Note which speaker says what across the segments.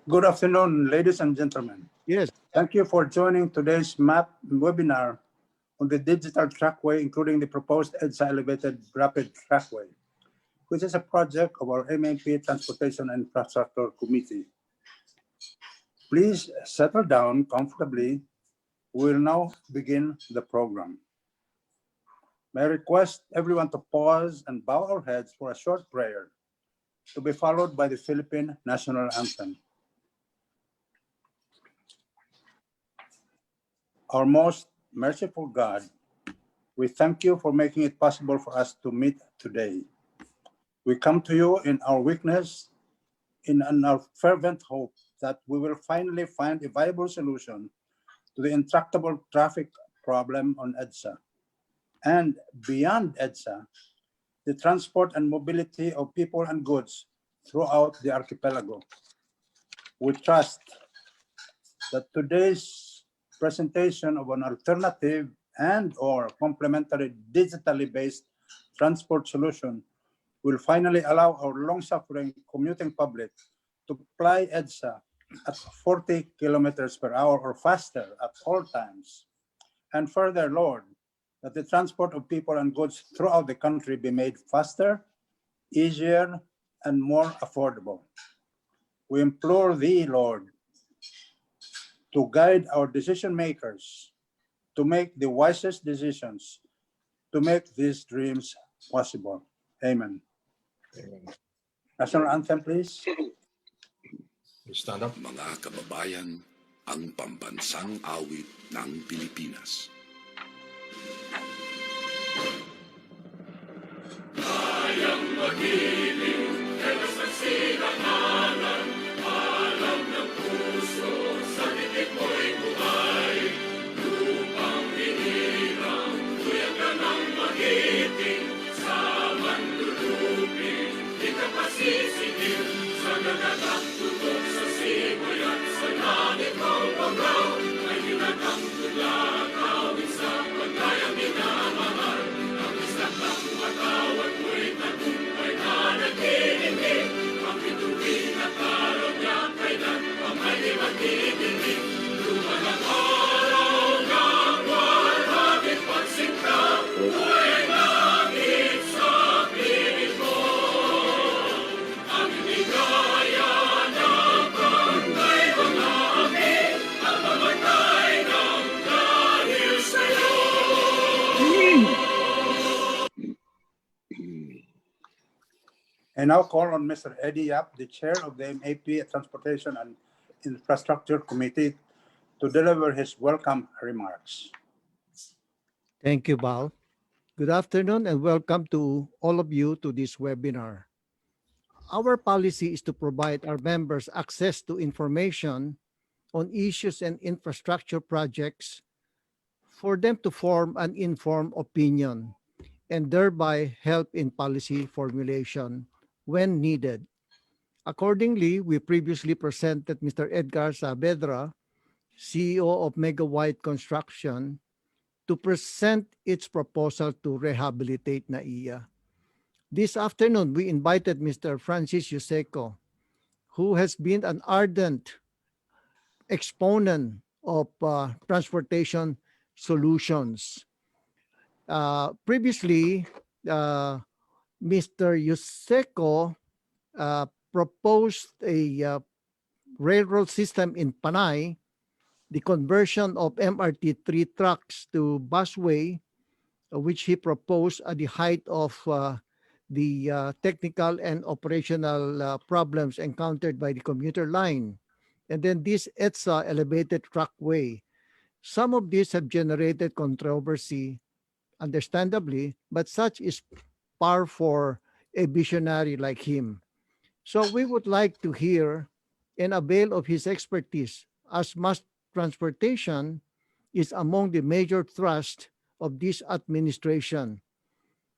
Speaker 1: Good afternoon, ladies and gentlemen.
Speaker 2: Yes.
Speaker 1: Thank you for joining today's MAP webinar on the digital trackway, including the proposed EDSA elevated rapid trackway, which is a project of our MMP Transportation and Infrastructure Committee. Please settle down comfortably. We will now begin the program. May I request everyone to pause and bow our heads for a short prayer, to be followed by the Philippine National Anthem. Our most merciful God, we thank you for making it possible for us to meet today. We come to you in our weakness, in our fervent hope that we will finally find a viable solution to the intractable traffic problem on EDSA. And beyond EDSA, the transport and mobility of people and goods throughout the archipelago. We trust that today's presentation of an alternative and/or complementary digitally based transport solution will finally allow our long-suffering commuting public to fly EDSA at 40 kilometers per hour or faster at all times. And further, Lord, that the transport of people and goods throughout the country be made faster, easier, and more affordable. We implore thee, Lord, to guide our decision makers to make the wisest decisions to make these dreams possible. Amen. National Anthem, please.
Speaker 3: Stand up. Mga kababayan, ang pambansang awit ng Pilipinas. Kayang magiliw, pero sa sinakanan, alam ng puso, sa titik mo'y buhay. Lupang hinirang, tuyag ka ng magiting, sa manlulupin, di ka pasisigil, sa nagatak tutok sa simoy at sa langit mong pagaw, ay hinatang tula, kawin sa pagkayang minamahal. Ang matawag mo'y tagumpay na naghihinig, ang bituin at araw niya kailan ang may di maghihinig. Lumalang araw ng walang pagsinta, buhay langit sa piling mo. Ang higaya ng bangkay mga amin, at mamatay ng dahil sa'yo.
Speaker 1: I now call on Mr. Eddie Yap, the chair of the MAP Transportation and Infrastructure Committee, to deliver his welcome remarks.
Speaker 2: Thank you, Bal. Good afternoon and welcome to all of you to this webinar. Our policy is to provide our members access to information on issues and infrastructure projects for them to form an informed opinion and thereby help in policy formulation when needed. Accordingly, we previously presented Mr. Edgar Saavedra, CEO of Mega White Construction, to present its proposal to rehabilitate NAIA. This afternoon, we invited Mr. Francis YUSECO, who has been an ardent exponent of transportation solutions. Previously, Mr. YUSECO proposed a railroad system in Panay, the conversion of MRT3 trucks to busway, which he proposed at the height of the technical and operational problems encountered by the commuter line. And then this EDSA elevated trackway. Some of these have generated controversy, understandably, but such is par for a visionary like him. So we would like to hear and avail of his expertise, as mass transportation is among the major thrust of this administration,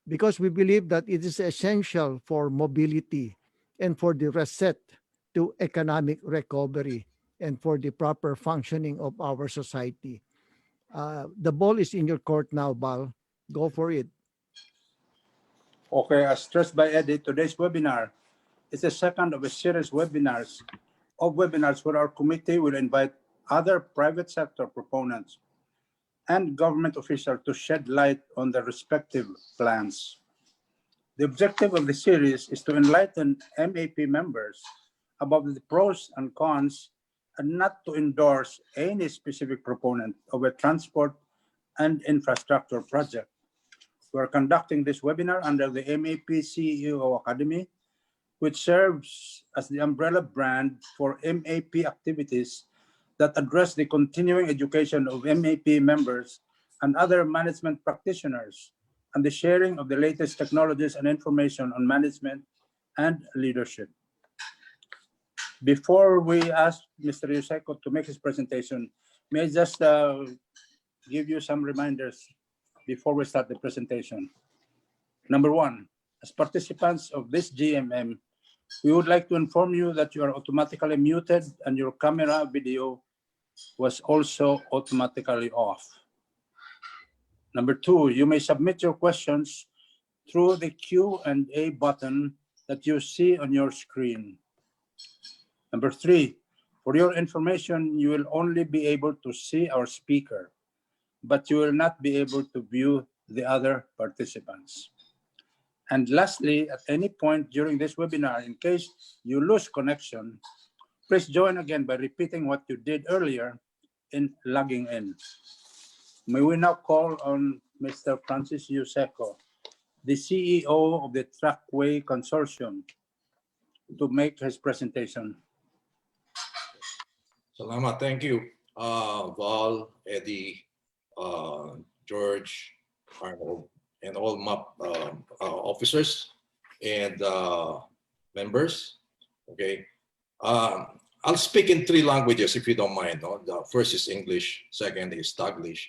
Speaker 2: because we believe that it is essential for mobility and for the reset to economic recovery and for the proper functioning of our society. The ball is in your court now, Bal. Go for it.
Speaker 1: Okay, as stressed by Eddie, today's webinar is the second of a series of webinars of webinars where our committee will invite other private sector proponents and government officials to shed light on their respective plans. The objective of the series is to enlighten MAP members about the pros and cons and not to endorse any specific proponent of a transport and infrastructure project. We are conducting this webinar under the MAP CEO Academy, which serves as the umbrella brand for MAP activities that address the continuing education of MAP members and other management practitioners and the sharing of the latest technologies and information on management and leadership. Before we ask Mr. YUSECO to make his presentation, may I just give you some reminders before we start the presentation. Number one, as participants of this GMM, we would like to inform you that you are automatically muted and your camera video was also automatically off. Number two, you may submit your questions through the Q&A button that you see on your screen. Number three, for your information, you will only be able to see our speaker, but you will not be able to view the other participants. And lastly, at any point during this webinar, in case you lose connection, please join again by repeating what you did earlier in logging in. May we now call on Mr. Francis YUSECO, the CEO of the Trackway Consortium, to make his presentation.
Speaker 4: Salamat, thank you, Val, Eddie, George, Arnold, and all MAP officers and members. Okay, I'll speak in 3 languages if you don't mind. No? The first is English, second is Taglish,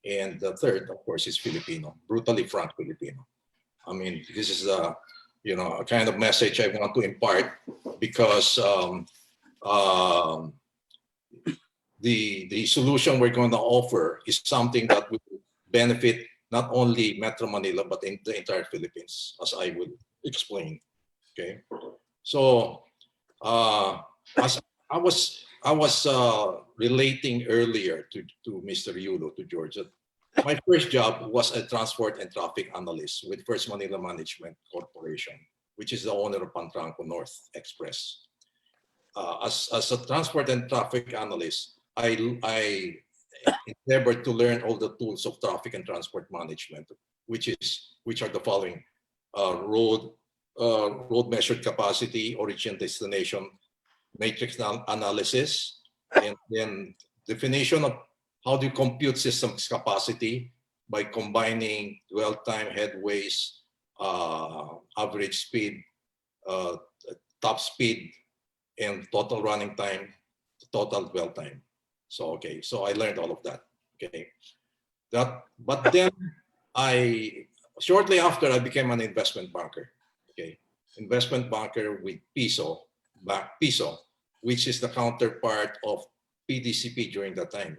Speaker 4: and the third, of course, is Filipino, brutally frank Filipino. I mean, this is a kind of message I want to impart because the solution we're going to offer is something that will benefit not only Metro Manila but in the entire Philippines, as I will explain. Okay, so as I was relating earlier to Mr. Yulo, to George, that my first job was a transport and traffic analyst with First Manila Management Corporation, which is the owner of Pantranco North Express. As a transport and traffic analyst, I endeavored to learn all the tools of traffic and transport management, which are the following: road measured capacity, origin destination, matrix analysis, and then definition of how do you compute systems capacity by combining dwell time, headways, average speed, top speed, and total running time, total dwell time. So okay, so I learned all of that. Okay, but then shortly after I became an investment banker. Okay, investment banker with PISO, which is the counterpart of PDCP during that time.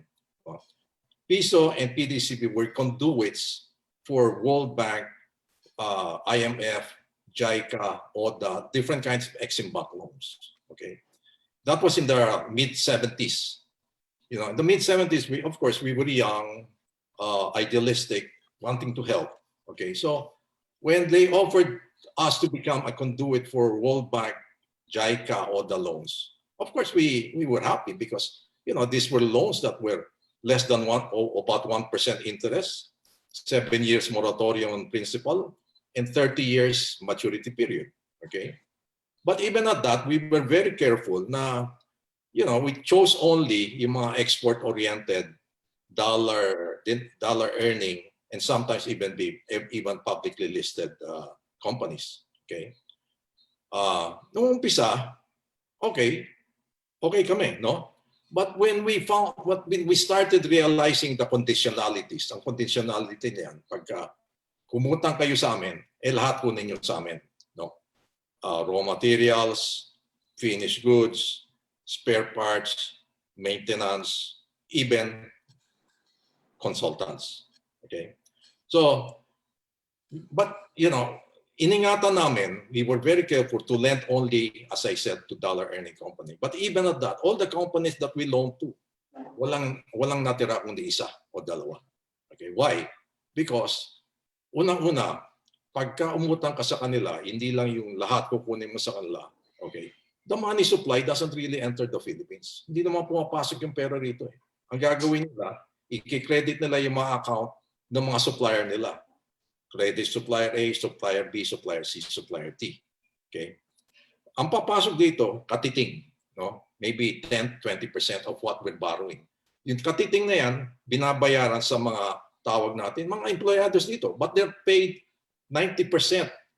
Speaker 4: PISO and PDCP were conduits for World Bank, IMF, JICA, ODA, different kinds of Exim-Bank loans. Okay, that was in the mid-70s. In the mid-70s, we were young, idealistic, wanting to help. Okay, so when they offered us to become a conduit for World Bank, JICA, ODA loans, of course we were happy because these were loans that were less than about 1% interest, 7 years moratorium on principal, and 30 years maturity period. Okay, but even at that, we were very careful. Now, we chose only yung mga export-oriented, dollar earning, and sometimes even publicly listed companies. Okay, noong umpisa, okay kami, no? But when we started realizing the conditionalities, ang conditionality niyan, pagka kumutang kayo sa amin, lahat kunin nyo sa amin, no? Raw materials, finished goods, spare parts, maintenance, even consultants. Okay, so but iningatan namin, we were very careful to lend only, as I said, to dollar-earning company. But even at that, all the companies that we loan to, walang natira kundi isa o dalawa. Okay, why? Because unang-una, pagka umutang ka sa kanila, hindi lang yung lahat kukunin mo sa kanila. Okay, the money supply doesn't really enter the Philippines. Hindi naman pumapasok yung pera rito. Ang gagawin nila, i-credit nila yung mga account ng mga supplier nila. Credit supplier A, supplier B, supplier C, supplier T. Okay? Ang papasok dito, katiting. No? Maybe 10-20% of what we're borrowing. Yung katiting na yan, binabayaran sa mga tawag natin, mga employados dito. But they're paid 90%,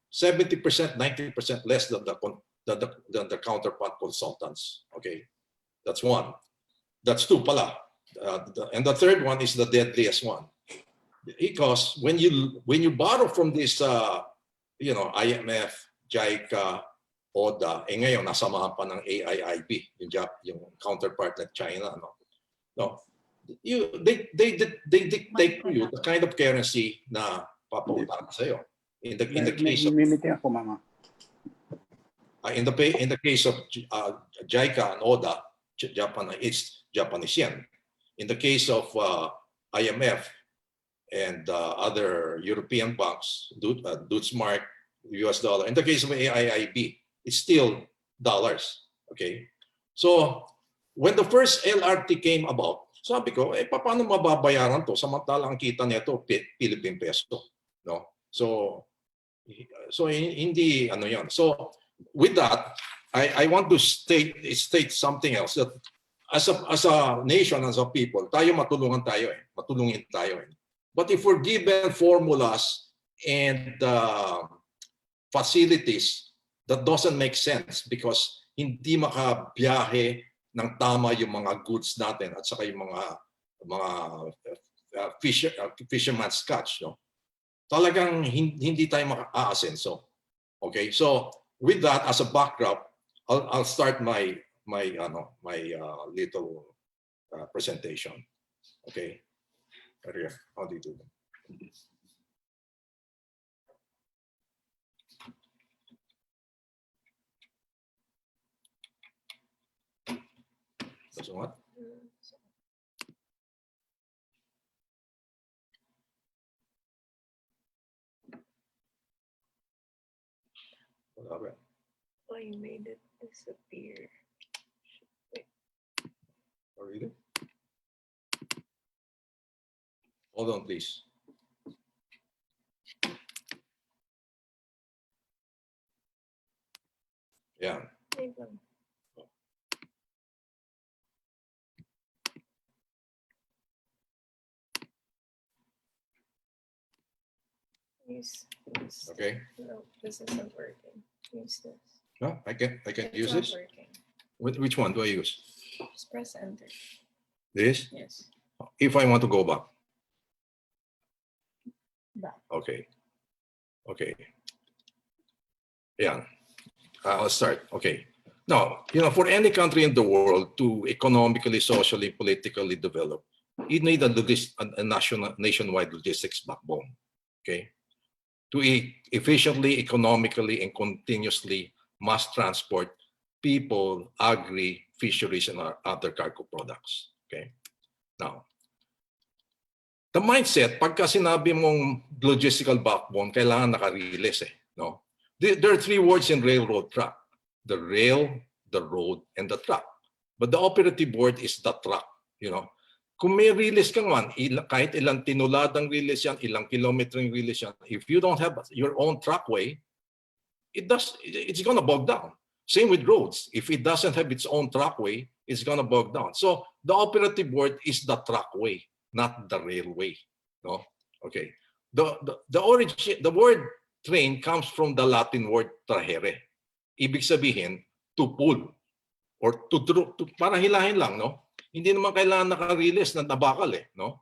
Speaker 4: 70%, 90% less than the counterpart consultants. Okay? That's one. That's two pala. And the third one is the deadliest one. Because when you borrow from this, IMF, JICA, ODA, ngayon nasamahan pa ng AIIB, yung counterpart ng China, no, they dictate to you the kind of currency na papautang sa iyo. In the case of in the case of JICA and ODA, it's Japanese yen. In the case of IMF and other European banks, Deutschmark, US dollar. In the case of AIIB, it's still dollars. Okay, so when the first LRT came about, sabi ko, paano mababayaran to? Samantalang kita nito Philippine peso, no? So hindi ano yan. So with that, I want to state something else, that as a nation, as a people, tayo matulungin tayo. But if we're given formulas and facilities that doesn't make sense because hindi makabiyahe ng tama yung mga goods natin at saka yung mga fisherman's catch, no? Talagang hindi tayo maka-aasenso. Okay, so with that as a backdrop, I'll start my little presentation. Okay, how do you do that? That's what?
Speaker 5: Oh, you made it disappear. Wait.
Speaker 4: Oh, really? Hold on, please. Yeah.
Speaker 5: Wait lang. Use this.
Speaker 4: Okay.
Speaker 5: No, this isn't working. Use this.
Speaker 4: No, I can
Speaker 5: It's
Speaker 4: use
Speaker 5: not
Speaker 4: this.
Speaker 5: working.
Speaker 4: Which one do I use?
Speaker 5: Just press enter.
Speaker 4: This?
Speaker 5: Yes.
Speaker 4: If I want to go back.
Speaker 5: Back.
Speaker 4: Okay. Okay. Yeah. I'll start. Okay. Now, for any country in the world to economically, socially, politically develop, you need a nationwide logistics backbone. Okay. To efficiently, economically, and continuously mass transport people, agri, fisheries, and other cargo products. Okay. Now, the mindset, pagka sinabi mong logistical backbone, kailangan naka-release no? There are three words in railroad track: the rail, the road, and the track. But the operative word is the track. Kung may release ka man, kahit ilang tinuladang release yan, ilang kilometering release yan, if you don't have your own trackway, it's gonna bog down. Same with roads. If it doesn't have its own trackway, it's gonna bog down. So the operative word is the trackway, not the railway. No? Okay. The word train comes from the Latin word trahere. Ibig sabihin, to pull or to para hilahin lang, no? Hindi naman kailangan naka-release na nabakal no?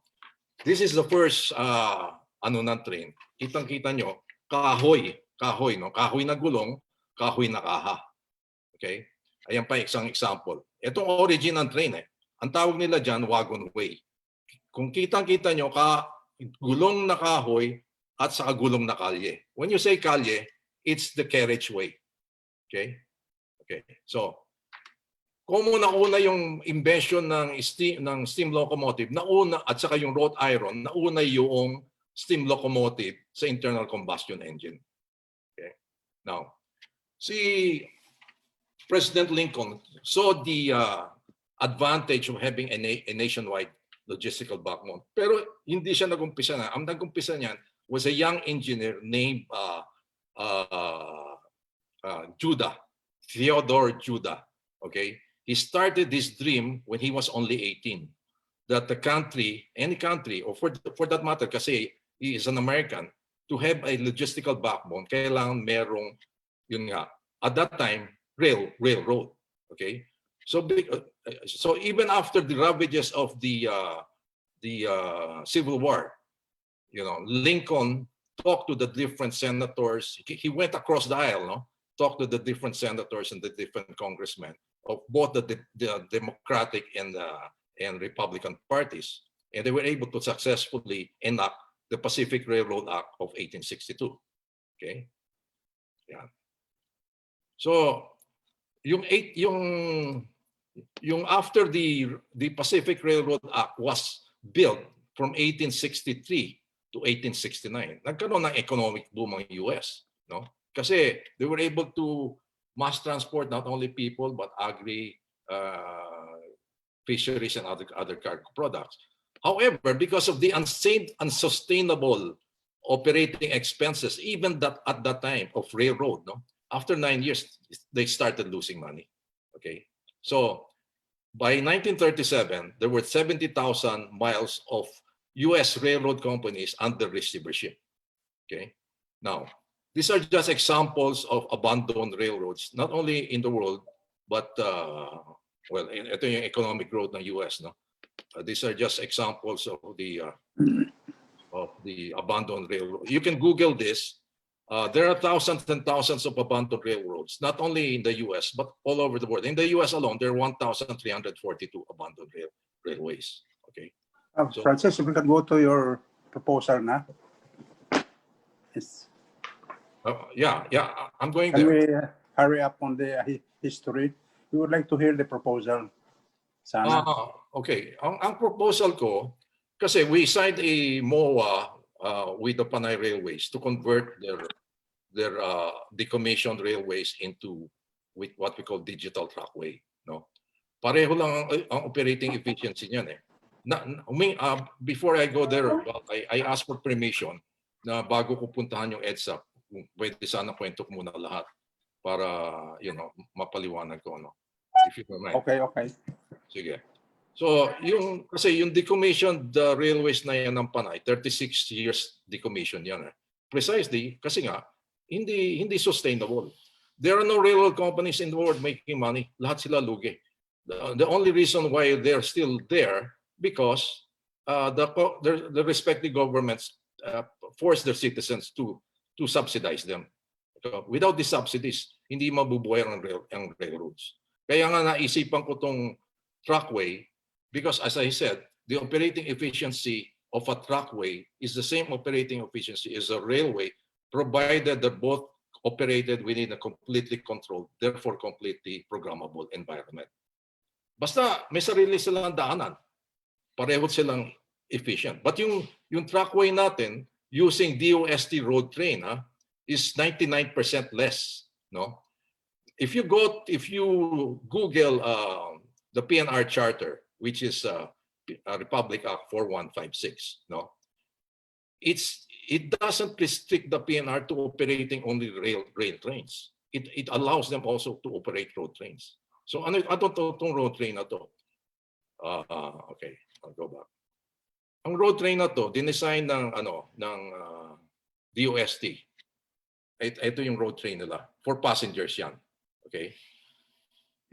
Speaker 4: This is the first ng train. Kitang-kita nyo, kahoy, no? Kahoy na gulong, kahoy na kaha. Okay? Ayan pa isang example. Itong origin ng train ang tawag nila dyan, wagon way. Kung kitang-kita nyo, gulong na kahoy at saka gulong na kalye. When you say kalye, it's the carriageway. Okay? Okay. So, kung una yung invention ng steam locomotive, nauna at saka yung wrought iron, nauna yung steam locomotive sa internal combustion engine. Okay. Now, si President Lincoln saw the advantage of having a nationwide logistical backbone. Pero hindi siya nagumpisa na. Ang nagumpisa niyan was a young engineer named Judah, Theodore Judah. Okay. He started this dream when he was only 18, that the country, any country, or for that matter, kasi he is an American, to have a logistical backbone, kailangan merong, yun nga, at that time, railroad. Okay, so even after the ravages of the Civil War, you know, Lincoln talked to the different senators. He went across the aisle, no, talked to the different senators and the different congressmen of both the Democratic and Republican parties, and they were able to successfully enact the Pacific Railroad Act of 1862. Okay, yeah. So, yung after the Pacific Railroad Act was built from 1863 to 1869, nagkaroon ng economic boom ang US, no? Kasi they were able to mass transport not only people but agri, fisheries and other cargo products. However, because of the unsustainable operating expenses, even that at that time of railroad, no, after 9 years they started losing money. Okay, so by 1937 there were 70,000 miles of U.S. railroad companies under receivership. Okay, now these are just examples of abandoned railroads, not only in the world, but well, ito yung economic growth ng US, no? These are just examples of the abandoned railroad. You can Google this. There are thousands and thousands of abandoned railroads, not only in the US, but all over the world. In the US alone, there are 1,342 abandoned railways. Okay. So,
Speaker 1: Francis, if we can go to your proposal na. Yes.
Speaker 4: yeah, I'm going
Speaker 1: Can
Speaker 4: there.
Speaker 1: we hurry up on the history? We would like to hear the proposal. Sana.
Speaker 4: Okay. Ang proposal ko, kasi we signed a MOA with the Panay Railways to convert their decommissioned railways into with what we call digital trackway. No? Pareho lang ang operating efficiency niyan eh. Before I go there, I ask for permission na bago ko puntahan yung EDSA, pwede sana kwento ko muna lahat para, you know, mapaliwanag ko, no? If you don't mind.
Speaker 1: Okay.
Speaker 4: Sige. So, kasi yung decommissioned railways na yan ng Panay, 36 years decommission yan. Precisely, kasi nga, hindi sustainable. There are no railroad companies in the world making money. Lahat sila lugi. The only reason why they're still there, because the respective governments force their citizens to subsidize them. So, without the subsidies, hindi mabubuhay ang railroads. Kaya nga naisipan ko tong trackway because, as I said, the operating efficiency of a trackway is the same operating efficiency as a railway, provided they're both operated within a completely controlled, therefore completely programmable environment. Basta may sarili silang daanan, pareho silang efficient. But yung trackway natin using DOST road train is 99% less. No, if you Google the PNR Charter, which is Republic Act 4156, no, it doesn't restrict the PNR to operating only rail trains. It allows them also to operate road trains. So ano tong road train na to? Okay, I'll go back. Ang road train na to, dinesign ng DOST. Ito yung road train nila. For passengers yan. Okay?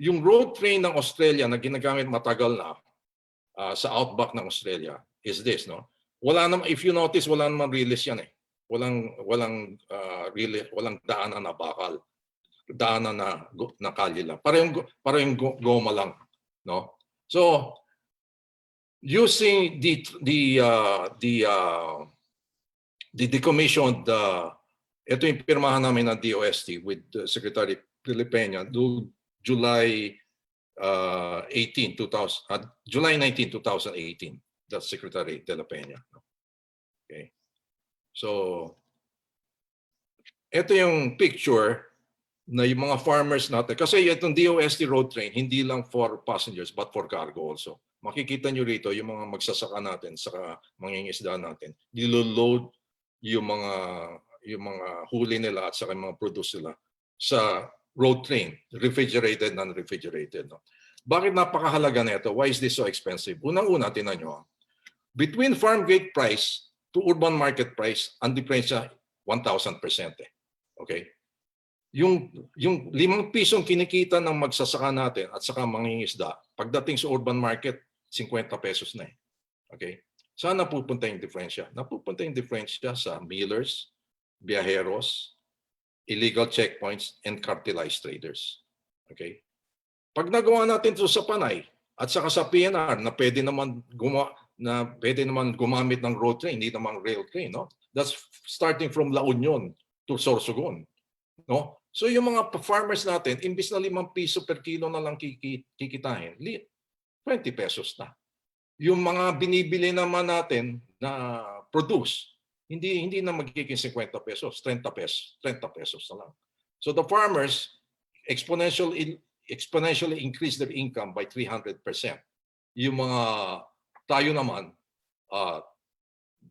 Speaker 4: Yung road train ng Australia na ginagamit matagal na sa outback ng Australia is this, no? If you notice, wala namang release yan eh. Walang daanan na bakal. Daanan na kalye lang. Parang goma lang, no? So, using the decommissioned ito yung pirmahan namin ng DOST with Secretary Pilipena noong July 19, 2018. That's Secretary De La Peña. Okay. So, ito yung picture na yung mga farmers natin. Kasi itong DOST road train, hindi lang for passengers but for cargo also. Makikita nyo rito yung mga magsasaka natin saka mangingisda natin. Nilo-load yung mga huli nila at saka yung mga produce nila sa road train, refrigerated, non-refrigerated. No? Bakit napakahalaga na ito? Why is this so expensive? Unang-una, tinan nyo. Between farm gate price to urban market price, ang diferensya 1,000%. Okay? Yung 5 pisong kinikita ng magsasaka natin at saka mangingisda, pagdating sa urban market, 50 pesos na eh. Okay? Saan napupunta yung diferensya? Napupunta yung diferensya sa millers, biyaheros, illegal checkpoints, and cartelized traders. Okay? Pag nagawa natin ito sa Panay at saka sa PNR na pwede naman gumamit ng road train, hindi naman rail train, no? That's starting from La Union to Sorsogon, no? So yung mga farmers natin, imbis na 5 piso per kilo na lang kikitain, 20 pesos na. Yung mga binibili naman natin na produce, hindi na magiging 50 pesos, 30 pesos na lang. So the farmers exponentially increase their income by 300%. Yung mga tayo naman,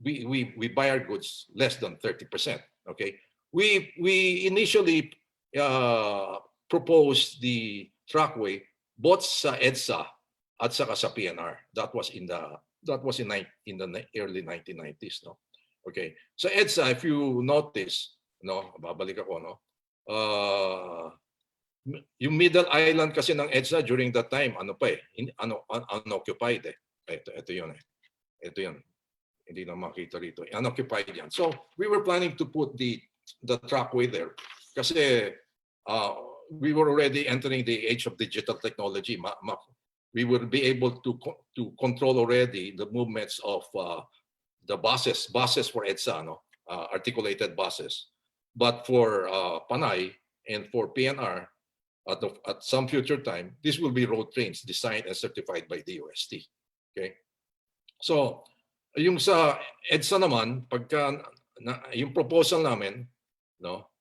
Speaker 4: we buy our goods less than 30%. Okay, we initially proposed the Trackway both sa EDSA at saka sa PNR. That was in the early 1990s, no? Okay. Sa EDSA, if you notice, no, babalik ako, no. Yung middle island kasi ng EDSA during that time, unoccupied eh. Ito yun eh. Ito yun. Hindi na makita rito. Unoccupied yan. So, we were planning to put the Trackway there kasi we were already entering the age of digital technology. We will be able to control already the movements of the buses for EDSA, no? Articulated buses. But for Panay and for PNR, at some future time, this will be road trains designed and certified by the DOST. Okay? So, yung sa EDSA naman, pagka yung proposal namin, no?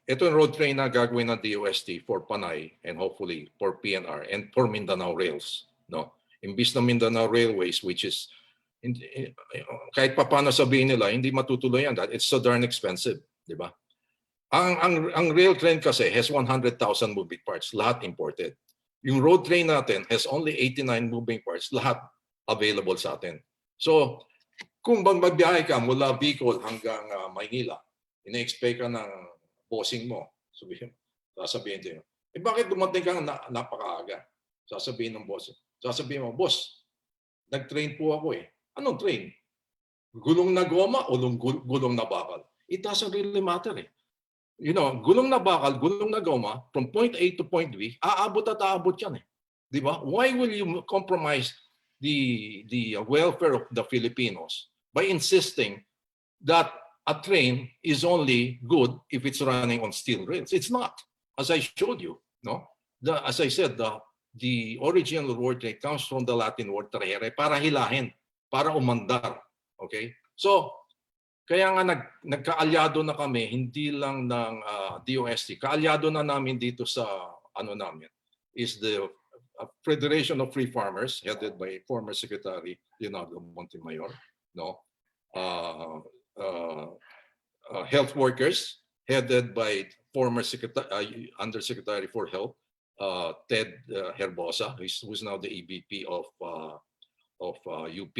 Speaker 4: Ito yung road train na gagawin ng DOST for Panay and hopefully for PNR and for Mindanao Rails, no? Imbis na Mindanao Railways, which is kahit pa paano sabihin nila, hindi matutuloy yan. It's so darn expensive, di ba? Ang rail train kasi has 100,000 moving parts, lahat imported. Yung road train natin has only 89 moving parts, lahat available sa atin. So, kung magbiyahe ka mula Bicol hanggang Maynila, ina-expect ka ng bossing mo, sasabihin din, bakit dumating ka napakaaga? Sasabihin ng boss. Sasabihin mo, boss, nag-train po ako eh. Anong train? Gulong na goma o gulong na bakal? It doesn't really matter eh. You know, gulong na bakal, gulong na goma, from point A to point B, aabot at aabot yan eh. Di ba? Why will you compromise the welfare of the Filipinos by insisting that a train is only good if it's running on steel rails? It's not. As I showed you, no? As I said, the original word train comes from the Latin word trahere, para hilahin, para umandar. Okay? So, kaya nga nagkaalyado na kami, hindi lang ng DOST, kaalyado na namin dito sa namin, is the Federation of Free Farmers, headed by former Secretary Leonardo Montemayor, no? Health workers, headed by former Undersecretary for Health, Ted Herbosa, who's now the EVP of UP,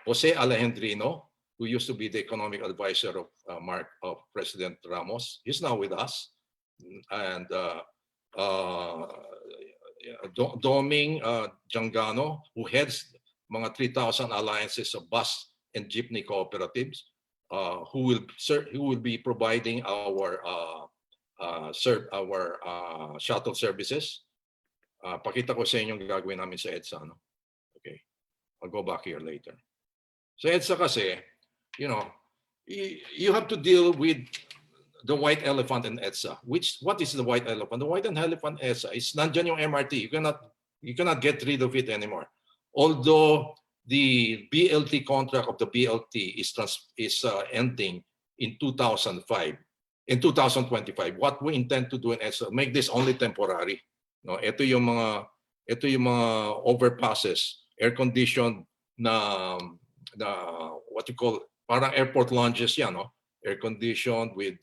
Speaker 4: Jose Alejandrino, who used to be the economic advisor of President Ramos. He's now with us, and Doming Jangano, who heads mga 3,000 alliances of bus and jeepney cooperatives, who will be providing our shuttle services. Pakita ko sa inyo ang gagawin namin sa EDSA. No? Okay. I'll go back here later. So EDSA kasi, you know, you have to deal with the white elephant in EDSA. What is the white elephant? The white elephant EDSA is nandiyan yung MRT. You cannot get rid of it anymore. Although the BLT contract of the BLT is ending in 2005, in 2025. What we intend to do in EDSA, make this only temporary. No, ito yung mga overpasses, air-conditioned na what you call parang airport lounges yan, no? Air-conditioned with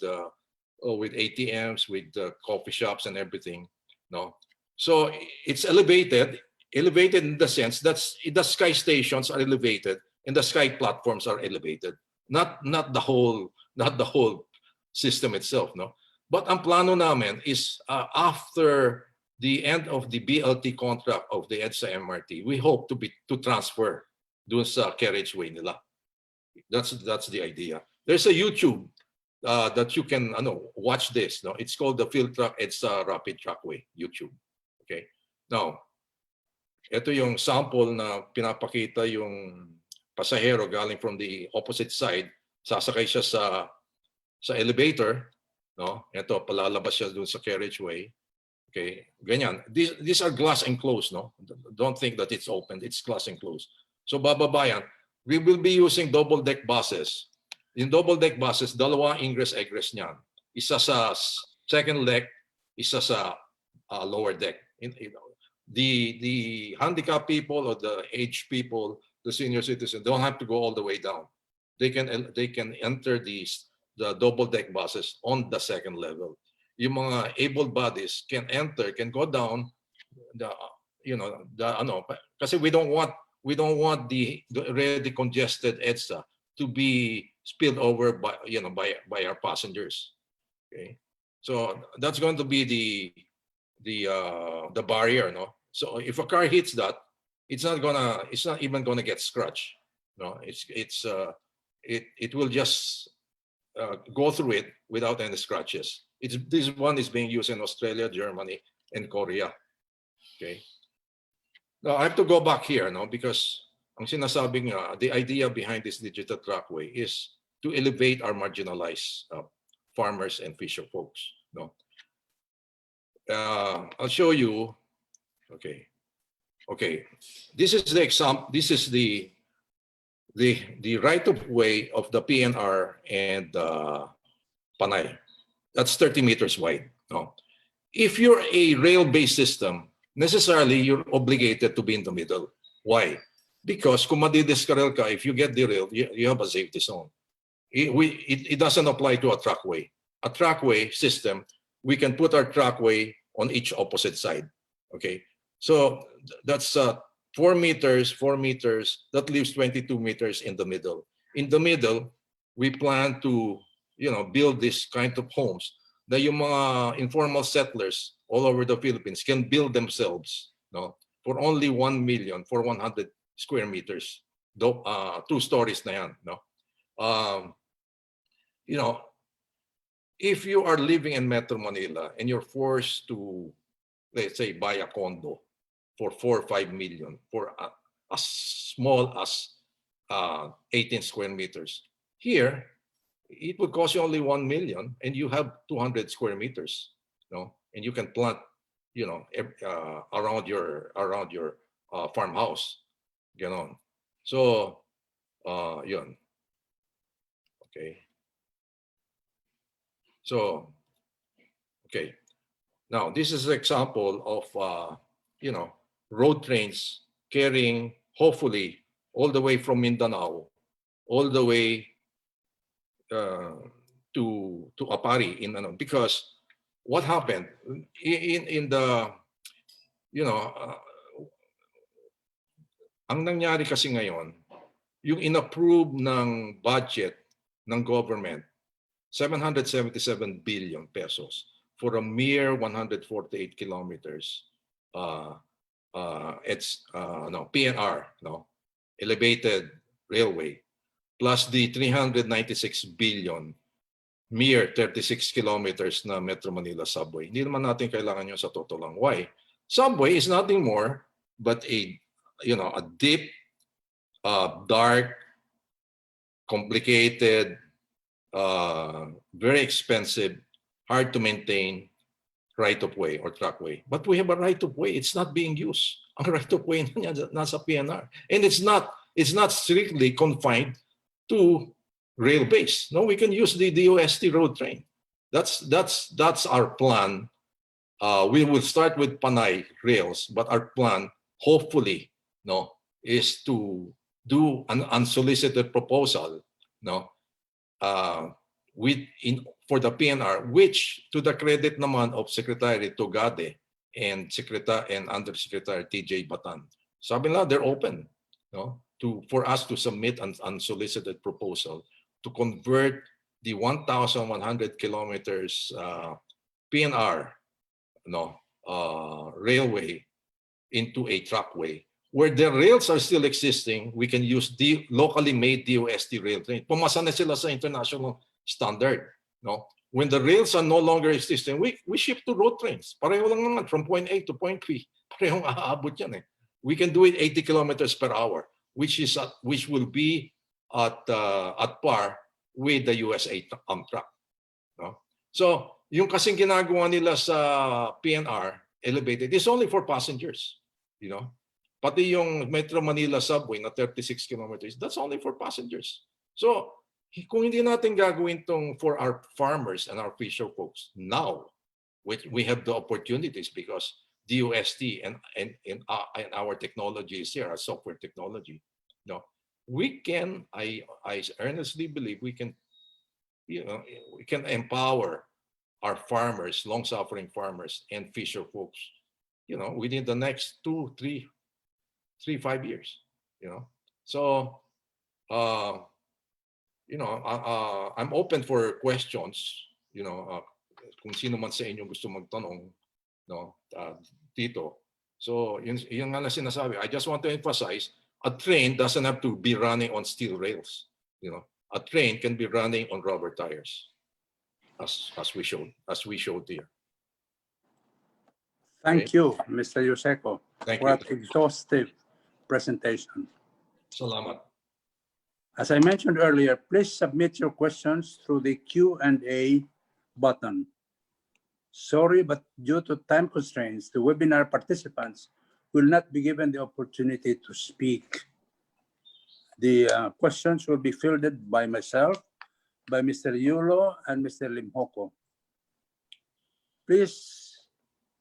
Speaker 4: ATMs, with coffee shops and everything, no? So it's elevated in the sense that the sky stations are elevated and the sky platforms are elevated, not the whole system itself, no? But ang plano namin is after the end of the BLT contract of the EDSA MRT, we hope to transfer dun sa carriageway nila. That's the idea. There's a YouTube that you can watch this. No, it's called the Field Track EDSA Rapid Trackway YouTube. Okay. Now, ito yung sample na pinapakita yung pasahero galing from the opposite side. Sasakay siya sa elevator. No, ito palalabas siya dun sa carriageway. Okay, ganyan. These are glass enclosed. No, don't think that it's open. It's glass enclosed. So bababa yan. We will be using double deck buses. In double deck buses, dalawang ingress-egress niyan. Isa sa second deck, isa sa lower deck. The handicapped people or the aged people, the senior citizens, don't have to go all the way down. They can enter the double deck buses on the second level. Yung mga able bodies can enter, can go down. Kasi we don't want the already congested EDSA to be spilled over by our passengers. Okay, so that's going to be the barrier, no? So if a car hits that, it's not even gonna get scratched. No, it will just go through it without any scratches. This one is being used in Australia, Germany, and Korea. Okay. Now I have to go back here, no, because ang sinasabing the idea behind this digital trackway is to elevate our marginalized farmers and fisher folks. No, I'll show you. Okay. This is the example. This is the right of way of the PNR and Panay. That's 30 meters wide. No, if you're a rail-based system, necessarily you're obligated to be in the middle. Why? Because kung madidiskarel ka, if you get derailed, you have a safety zone. It doesn't apply to a trackway. A trackway system, we can put our trackway on each opposite side. Okay, so that's 4 meters. That leaves 22 meters in the middle. In the middle, we plan to build this kind of homes that yung mga informal settlers all over the Philippines can build themselves, no, for only 1,000,000 for 100 square meters. 2 stories na yan, no. If you are living in Metro Manila and you're forced to, let's say, buy a condo for 4 or 5 million for as small as 18 square meters, here it would cost you only 1 million and you have 200 square meters, no, and you can plant, around your farmhouse, So, yun. Okay. So, okay. Now, this is an example of, road trains carrying, hopefully, all the way from Mindanao, all the way to Apari because what happened in the ang nangyari kasi ngayon, yung inapprove ng budget ng government 777 billion pesos for a mere 148 kilometers PNR, elevated railway, plus the 396 billion mere 36 kilometers na Metro Manila subway. Hindi naman natin kailangan yun sa totoo lang. Why? Subway is nothing more but a deep dark, complicated, very expensive, hard to maintain right-of-way or trackway. But we have a right-of-way. It's not being used. Ang right-of-way na nasa PNR. And it's not strictly confined to rail base. No, we can use the DOST road train. That's our plan. We will start with Panay rails, but our plan, hopefully, no, is to do an unsolicited proposal, no, for the PNR, which to the credit naman of Secretary Togade and Undersecretary TJ Batan, sabi nila they're open, no, for us to submit an unsolicited proposal to convert the 1,100 kilometers PNR, no, railway into a trackway. Where the rails are still existing, we can use the locally made DOST rail train. Pumasa na sila sa international standard. No? When the rails are no longer existing, we ship to road trains. Pareho lang naman from point A to point B. Parehong aabot yan eh. We can do it 80 kilometers per hour, which will be at par with the USA Amtrak. No? So, yung kasing ginagawa nila sa PNR elevated is only for passengers, you know. Pati yung Metro Manila subway na 36 kilometers, that's only for passengers. So, kung hindi natin gagawin tong for our farmers and our fisher folks now, which we have the opportunities because DOST and our technology is here, our software technology. No, we can. I earnestly believe we can. You know, we can empower our farmers, long-suffering farmers, and fisher folks. You know, within the next 2, 3, 5 years. You know, so you know, I'm open for questions. You know, kung sino man sa inyo gusto magtanong, no, dito. So yun nga na sinasabi. I just want to emphasize: a train doesn't have to be running on steel rails. You know, a train can be running on rubber tires, as we showed here.
Speaker 1: Thank you, Mr. YUSECO,
Speaker 4: Thank
Speaker 1: for
Speaker 4: you.
Speaker 1: an exhaustive presentation.
Speaker 4: Salamat.
Speaker 1: As I mentioned earlier, please submit your questions through the Q&A button. Sorry, but due to time constraints, the webinar participants will not be given the opportunity to speak. The questions will be fielded by myself, by Mr. YULO, and Mr. Limhoko. Please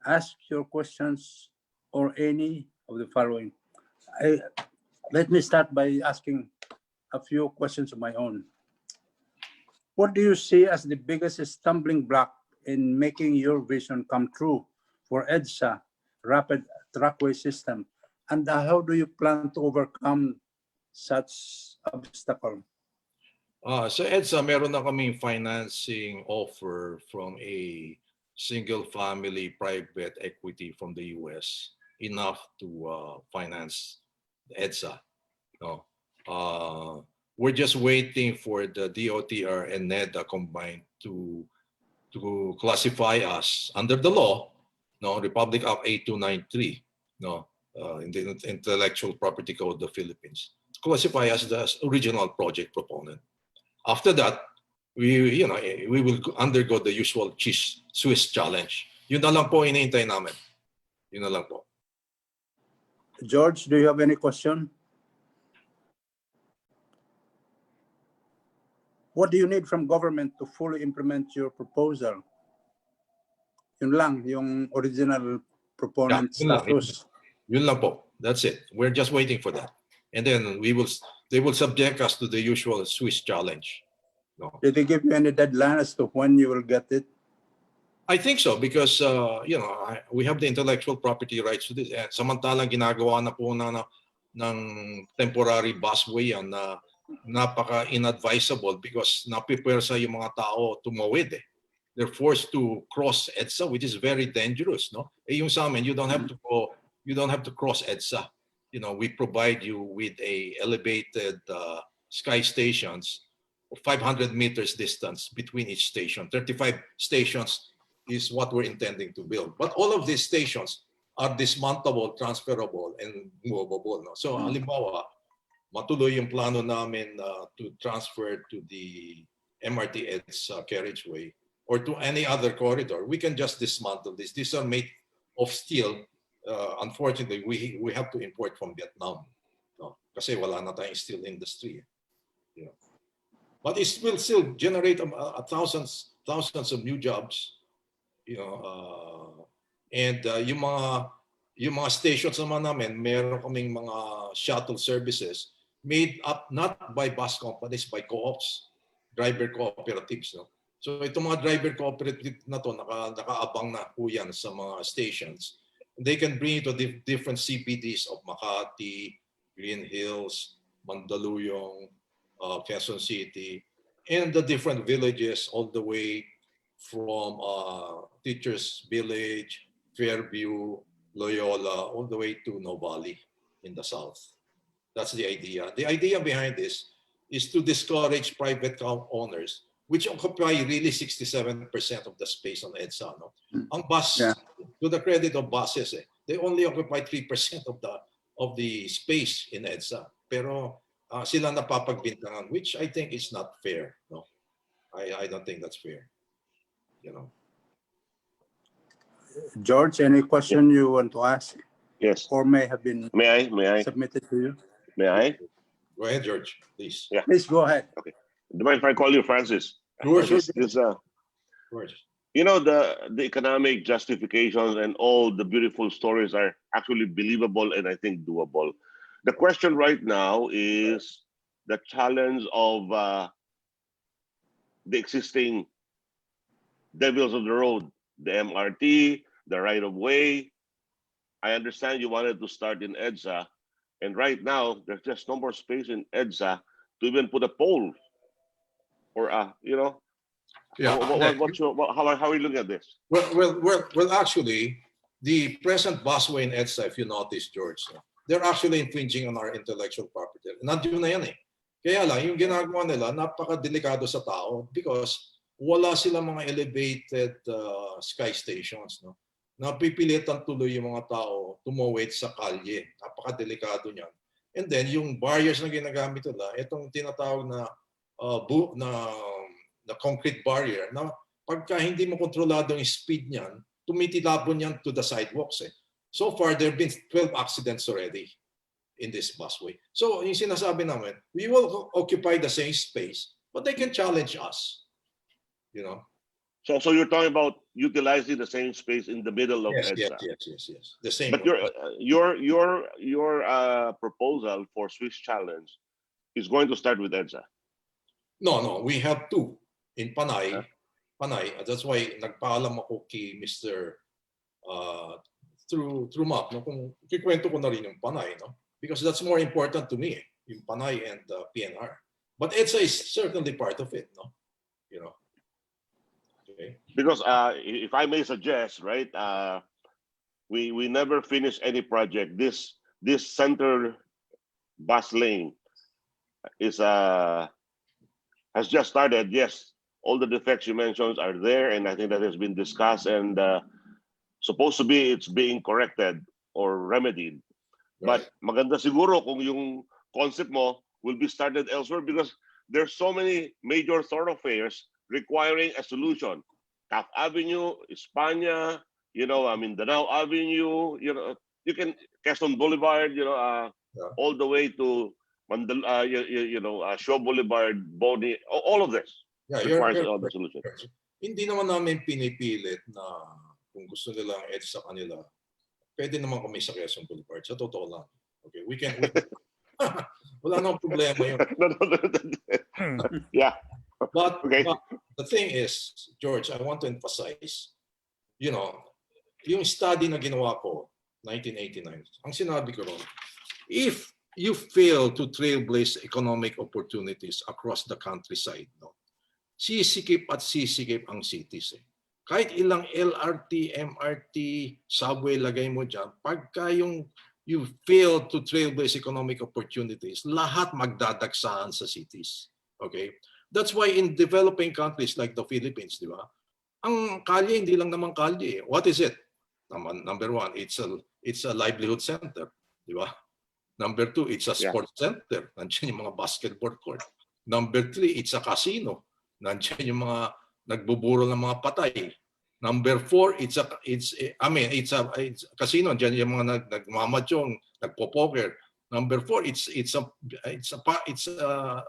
Speaker 1: ask your questions or any of the following. Let me start by asking a few questions of my own. What do you see as the biggest stumbling block in making your vision come true for EDSA rapid trackway system? And how do you plan to overcome such obstacle?
Speaker 4: So EDSA, meron na kaming financing offer from a single family private equity from the US, enough to finance EDSA. No. We're just waiting for the DOTR and NEDA combined to classify us under the law, no, Republic Act 8293, no, in the Intellectual Property Code of the Philippines, classify us as original project proponent. After that, we will undergo the usual Swiss challenge. Yun na lang po iniintay namin. Yun na lang po.
Speaker 1: George, do you have any question? What do you need from government to fully implement your proposal? Yun lang, yung original proponent status.
Speaker 4: Yun lang po. That's it. We're just waiting for that. And then they will subject us to the usual Swiss challenge. No.
Speaker 1: Did they give you any deadline as to when you will get it?
Speaker 4: I think so because you know, we have the intellectual property rights to this. Samantalang ginagawa na po ng temporary busway yan na napaka inadvisable because napipersa yung mga tao tumawid eh. They're forced to cross EDSA, which is very dangerous, no? Eh yung sa amin, you don't have to cross EDSA. You know, we provide you with a elevated sky stations of 500 meters distance between each station. 35 stations is what we're intending to build. But all of these stations are dismantleable, transferable, and movable. No? So, halimbawa, matuloy yung plano namin to transfer to the MRT EDSA carriageway or to any other corridor, we can just dismantle this. These are made of steel. Unfortunately, we have to import from Vietnam. No? Kasi wala na tayong steel industry. You know. But it will still generate thousands of new jobs. You know, and yung mga stations naman namin, meron kaming mga shuttle services made up not by bus companies, by co-ops, driver cooperatives. No? So itong mga driver cooperative na to, nakaabang na po yan sa mga stations. They can bring it to different CBDs of Makati, Green Hills, Mandaluyong, Quezon City, and the different villages all the way from Teachers Village, Fairview, Loyola, all the way to Novali in the south. That's the idea. The idea behind this is to discourage private owners, which occupy really 67% of the space on EDSA. No? Ang bus, to the credit of buses, they only occupy 3% of the space in EDSA. Pero sila napapagbintangan, which I think is not fair. No, I don't think that's fair. You know.
Speaker 1: George, any question you want to ask?
Speaker 6: Yes.
Speaker 1: Or may have been
Speaker 6: May I?
Speaker 1: submitted to you?
Speaker 6: May I?
Speaker 4: Go ahead, George, please.
Speaker 6: Yeah.
Speaker 1: Please go ahead.
Speaker 6: Okay. Do you mind if I call you Francis?
Speaker 4: Sure.
Speaker 6: George. You know, the economic justifications and all the beautiful stories are actually believable and I think doable. The question right now is the challenge of the existing devils of the road, the MRT, the right-of-way. I understand you wanted to start in EDSA, and right now there's just no more space in EDSA to even put a pole or you know.
Speaker 4: Yeah.
Speaker 6: How are you looking at this?
Speaker 4: Well, actually, the present busway in EDSA, if you notice, George, they're actually infringing on our intellectual property. Nandiyo na yan eh. Kaya lang, yung ginagawa nila, napaka-delikado sa tao because wala silang mga elevated sky stations. No? Napipilitan tuloy yung mga tao tumawid sa kalye. Napaka-delikado niyan. And then, yung barriers na ginagamit nila, itong tinatawag na concrete barrier, na pagka hindi mo kontrolado yung speed niyan, tumitilapon yan to the sidewalks. Eh. So far, there have been 12 accidents already in this busway. So, yung sinasabi namin, we will occupy the same space, but they can challenge us. You know?
Speaker 6: So you're talking about utilizing the same space in the middle of EDSA.
Speaker 4: Yes. The same.
Speaker 6: But your proposal for Swiss Challenge is going to start with EDSA.
Speaker 4: No. We have two in Panay. Panay. That's why nagpaalam ako kay Mr. Through map. No? Kung kikwento ko na rin yung Panay, no? Because that's more important to me, yung Panay and PNR. But EDSA is certainly part of it, no? You know. Okay.
Speaker 6: Because if I may suggest, right, we never finish any project. This center bus lane is has just started. Yes, all the defects you mentioned are there, and I think that has been discussed and supposed to be it's being corrected or remedied.
Speaker 4: Right.
Speaker 6: But maganda siguro kung yung concept mo will be started elsewhere because there's so many major thoroughfares requiring a solution. Taft Avenue, España, you know, Mindanao Avenue, you know, you can Quezon Boulevard, you know, all the way to Shaw Boulevard, Boni, all of this requires all the solution.
Speaker 4: Hindi naman namin pinipilit na kung gusto nila ang EDSA sa kanila, pwede naman kami sa Quezon Boulevard. Sa totoo lang. Okay, we can wala nang problema yun.
Speaker 6: Yeah.
Speaker 4: But,
Speaker 6: okay.
Speaker 4: But the thing is, George, I want to emphasize, you know, yung study na ginawa ko, 1989, ang sinabi ko ron, if you fail to trailblaze economic opportunities across the countryside, no, sisikip at sisikip ang cities. Eh. Kahit ilang LRT, MRT, subway lagay mo dyan, pagka you fail to trailblaze economic opportunities, lahat magdadagsahan sa cities. Okay? That's why in developing countries like the Philippines, di ba? Ang kalye, hindi lang naman kalye. What is it? Number one, it's a livelihood center. Di ba? Number 2, it's a
Speaker 6: Yeah.
Speaker 4: sports center. Nandiyan yung mga basketball court. Number 3, it's a casino. Nandiyan yung mga nagbuburo ng mga patay. Number 4, it's a casino. Nandiyan yung mga nagmamadyong, nagpo-poker. Number 4, it's a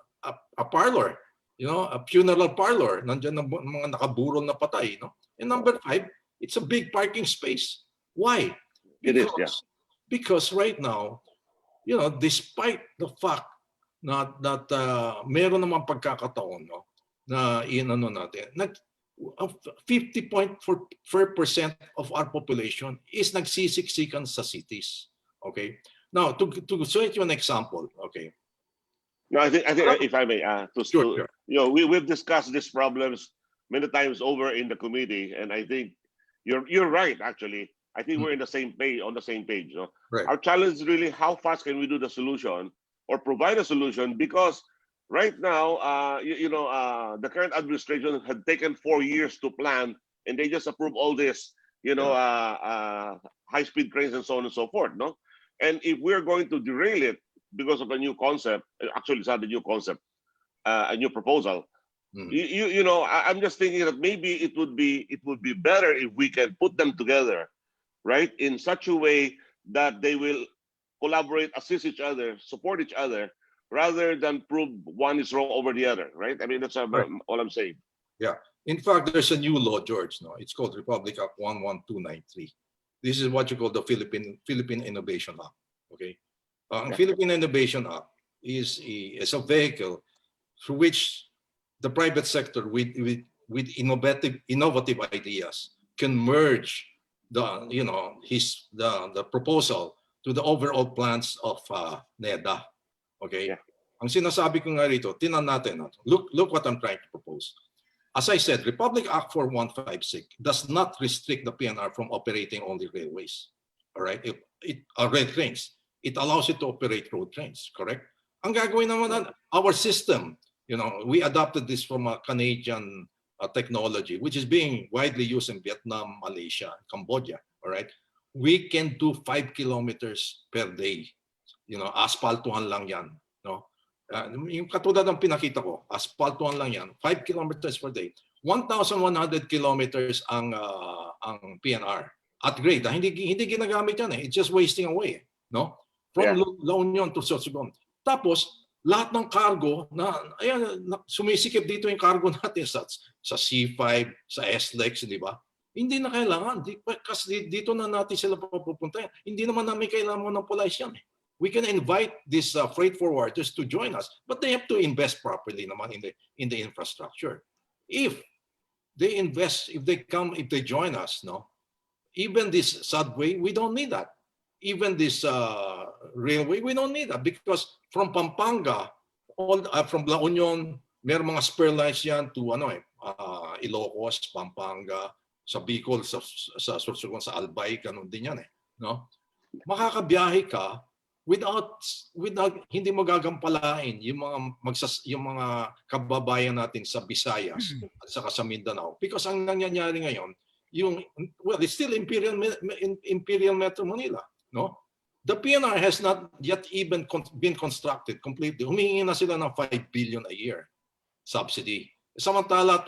Speaker 4: parlor. You know, a funeral parlor. Nandiyan ang mga nakaburol na patay, no? And number 5, it's a big parking space. Why?
Speaker 6: It is, yeah.
Speaker 4: Because right now, you know, despite the fact that meron namang pagkakataon, no, na inano natin, 50.4% of our population is nagsisiksikan sa cities. Okay. Now, to show you an example, okay.
Speaker 6: No, I think if I may,
Speaker 4: Sure.
Speaker 6: you know, we've discussed these problems many times over in the committee, and I think you're right. Actually, I think we're on the same page. You know?
Speaker 4: Right.
Speaker 6: Our challenge is really how fast can we do the solution or provide a solution, because right now, the current administration had taken 4 years to plan, and they just approved all this, high-speed trains and so on and so forth. No, and if we're going to derail it because of a new concept, actually it's not a new concept, a new proposal. I'm just thinking that maybe it would be better if we can put them together, right, in such a way that they will collaborate, assist each other, support each other, rather than prove one is wrong over the other, right? I mean, that's all I'm saying.
Speaker 4: Yeah. In fact, there's a new law, George. No, it's called Republic Act 11293. This is what you call the Philippine Innovation Act. Okay. Philippine Innovation Act is a vehicle through which the private sector with innovative ideas can merge the proposal to the overall plans of NEDA. Okay.
Speaker 6: Yeah.
Speaker 4: Ang sinasabi ko nga rito, tinan natin. Look what I'm trying to propose. As I said, Republic Act 4156 does not restrict the PNR from operating only railways. All right. Rail trains. It allows it to operate road trains, correct? Ang gagawin naman, our system, we adopted this from a Canadian technology, which is being widely used in Vietnam, Malaysia, Cambodia, all right? We can do 5 kilometers per day. Asphaltuhan lang yan. No? Yung katulad ng pinakita ko, asphaltuhan lang yan, 5 kilometers per day. 1,100 kilometers ang PNR. At grade, hindi ginagamit yan eh. It's just wasting away. No? From La Union to Sorsogon. Tapos, lahat ng cargo sumisikip dito yung cargo natin sa C5, sa SLEX, di ba? Hindi na kailangan. Kasi dito na natin sila papupunta. Hindi naman namin kailangan monopolize yan. We can invite these freight forwarders to join us, but they have to invest properly naman in the infrastructure. If they invest, if they join us, no, even this subway, we don't need that. Even this railway, we don't need that, because from Pampanga, from La Union, may mga spur lines yan to Ilocos, Pampanga, sa Bicol, sa Sorsogon, sa Albay, ganun din yan eh. No? Makakabiyahe ka without hindi mo gagampalain yung mga kababayan natin sa Visayas at saka sa Mindanao, because ang nangyayari ngayon it's still Imperial Metro Manila, no? The PNR has not yet even been constructed completely. Humihingi na sila ng 5 billion a year subsidy. Samantala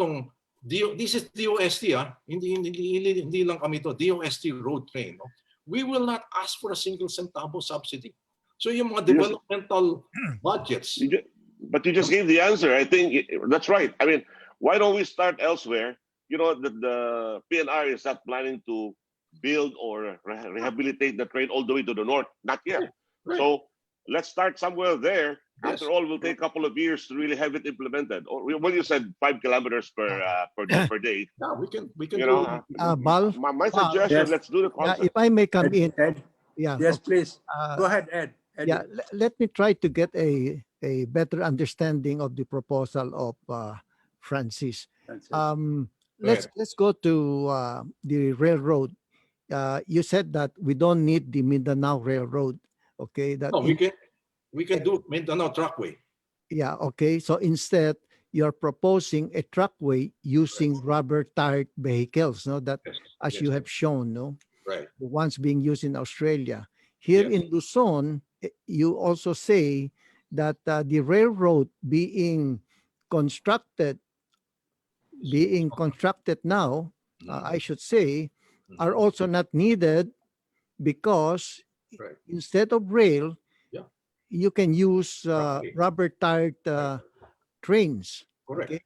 Speaker 4: this is DOST, hindi lang kami to, DOST road train, no? We will not ask for a single centavo subsidy. So yung mga developmental budgets.
Speaker 6: But you just gave the answer. I think that's right. I mean, why don't we start elsewhere? The PNR is not planning to build or rehabilitate the train all the way to the north. Not yet.
Speaker 4: Right.
Speaker 6: So let's start somewhere there.
Speaker 4: Yes.
Speaker 6: After all, it will take a couple of years to really have it implemented. Or when you said 5 kilometers per day.
Speaker 4: Yeah, we can
Speaker 6: do
Speaker 2: Bal,
Speaker 6: my suggestion,
Speaker 1: yes.
Speaker 6: let's do the concept.
Speaker 2: if I may come in.
Speaker 1: Ed?
Speaker 2: Yeah.
Speaker 1: Yes, please. Go ahead, Ed.
Speaker 2: Yeah, let me try to get a better understanding of the proposal of Francis. Let's go to the railroad. You said that we don't need the Mindanao Railroad. Okay, that
Speaker 4: we can do Mindanao Trackway.
Speaker 2: Yeah. Okay. So instead, you're proposing a trackway using rubber-tired vehicles. No, that as you have shown. No,
Speaker 4: right.
Speaker 2: The ones being used in Australia. Here in Luzon, you also say that the railroad constructed being constructed now, I should say, are also not needed because
Speaker 4: Right.
Speaker 2: instead of rail,
Speaker 4: Yeah.
Speaker 2: you can use
Speaker 4: Trackway.
Speaker 2: rubber-tired trains.
Speaker 4: Correct.
Speaker 2: Okay.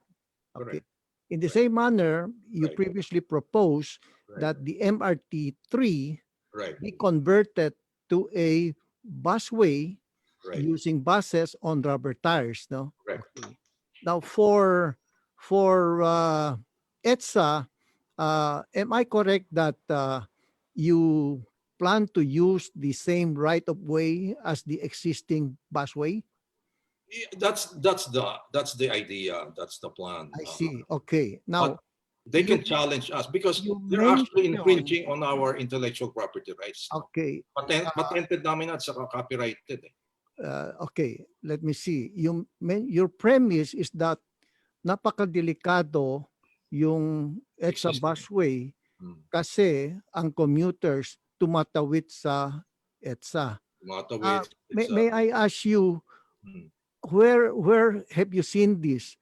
Speaker 2: Okay.
Speaker 4: Correct.
Speaker 2: In the same manner, you
Speaker 4: Right.
Speaker 2: previously proposed
Speaker 4: Right.
Speaker 2: that the MRT3
Speaker 4: Right.
Speaker 2: be converted to a busway
Speaker 4: Right.
Speaker 2: using buses on rubber tires. No.
Speaker 4: Correct.
Speaker 2: Okay. Now for EDSA, am I correct that you plan to use the same right of way as the existing busway?
Speaker 4: Yeah, that's the idea. That's the plan.
Speaker 2: I see. Okay.
Speaker 4: But
Speaker 2: Now
Speaker 4: they
Speaker 2: you
Speaker 4: can challenge us because
Speaker 2: you
Speaker 4: they're actually
Speaker 2: mentioned,
Speaker 4: infringing on our intellectual property rights. No?
Speaker 2: okay,
Speaker 4: Patented namin at saka copyrighted. Eh.
Speaker 2: okay, let me see. Your premise is that napakadelikado yung EDSA
Speaker 4: Existing.
Speaker 2: busway
Speaker 4: Hmm.
Speaker 2: kasi ang commuters tumatawid sa EDSA.
Speaker 4: Tumatawid.
Speaker 2: May I ask you,
Speaker 4: Hmm.
Speaker 2: where have you seen this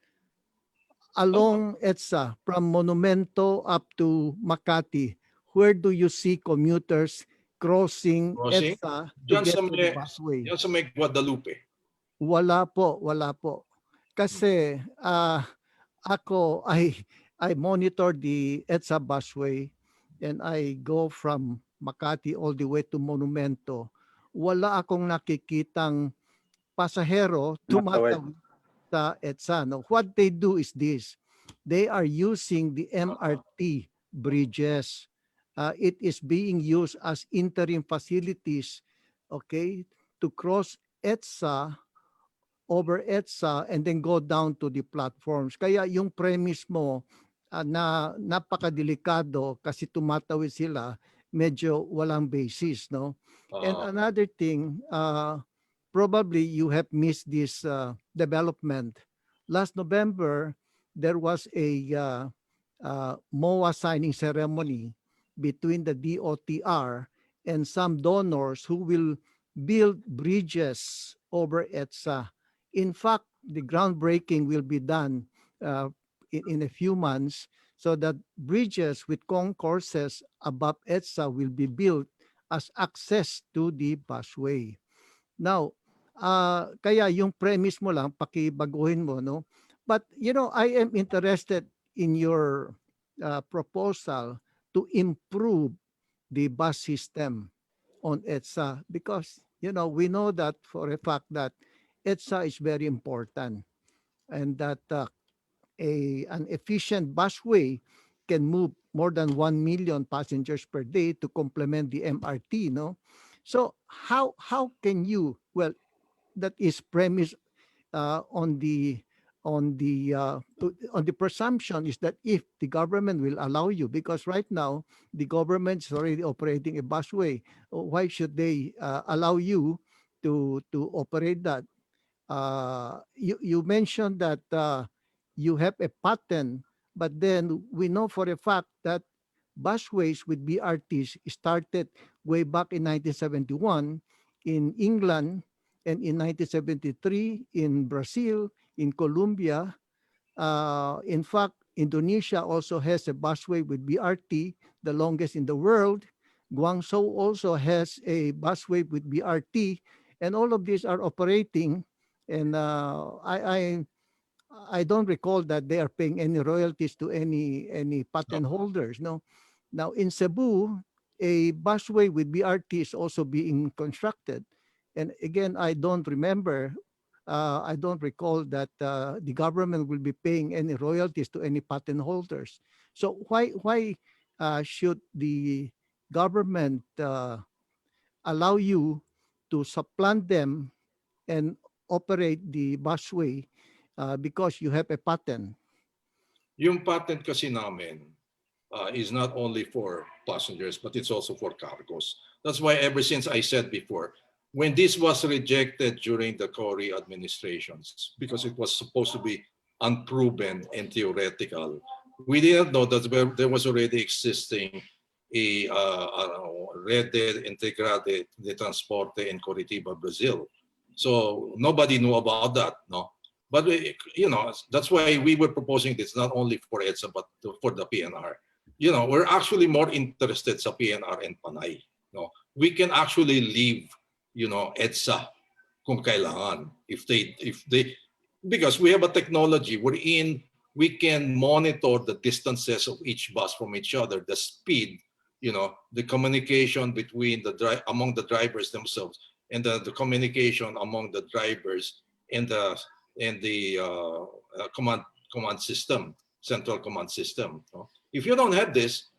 Speaker 2: along EDSA from Monumento up to Makati? Where do you see commuters crossing
Speaker 4: Crossing?
Speaker 2: EDSA to
Speaker 4: Diyan
Speaker 2: get
Speaker 4: sa
Speaker 2: to the
Speaker 4: may,
Speaker 2: busway?
Speaker 4: diyan sa may Guadalupe.
Speaker 2: Wala po, wala po. Kasi ako I monitor the EDSA busway and I go from Makati all the way to Monumento. Wala akong nakikitang pasahero
Speaker 1: Matawid.
Speaker 2: tumatawid sa EDSA. No? What they do is this. They are using the MRT bridges. It is being used as interim facilities, okay, to cross EDSA over EDSA and then go down to the platforms. Kaya yung premise mo na napakadelikado kasi tumatawid sila, medyo walang basis, no? And another thing, probably you have missed this development. Last November, there was a MOA signing ceremony between the DOTR and some donors who will build bridges over EDSA. In fact, the groundbreaking will be done in a few months so that bridges with concourses above EDSA will be built as access to the busway. Now, kaya yung premise mo lang, pakibaguhin mo, no? But, I am interested in your proposal to improve the bus system on EDSA because, we know that for a fact that EDSA is very important and that an efficient busway can move more than 1 million passengers per day to complement the MRT, no? So how can you, well, that is premise on the presumption is that if the government will allow you, because right now the government is already operating a busway, why should they allow you to operate that? You mentioned that you have a patent, but then we know for a fact that busways with BRTs started way back in 1971 in England and in 1973 in Brazil, in Colombia. In fact, Indonesia also has a busway with BRT, the longest in the world. Guangzhou also has a busway with BRT, and all of these are operating. And I don't recall that they are paying any royalties to any patent holders. No. Now in Cebu, a busway with BRT is also being constructed, and again, I don't remember. I don't recall that the government will be paying any royalties to any patent holders. So why should the government allow you to supplant them and operate the busway because you have a patent?
Speaker 4: Yung patent kasi namin is not only for passengers, but it's also for cargos. That's why ever since I said before, when this was rejected during the Cory administrations, because it was supposed to be unproven and theoretical, we didn't know that there was already existing Rede Integrada de Transporte in Curitiba, Brazil. So nobody knew about that, no. But that's why we were proposing this not only for EDSA but for the PNR. We're actually more interested sa PNR and Panay. No, we can actually leave, EDSA kung kailangan if they because we have a technology wherein we can monitor the distances of each bus from each other, the speed, the communication between among the drivers themselves, and the communication among the drivers and the command system, central command system. No? If you don't have this,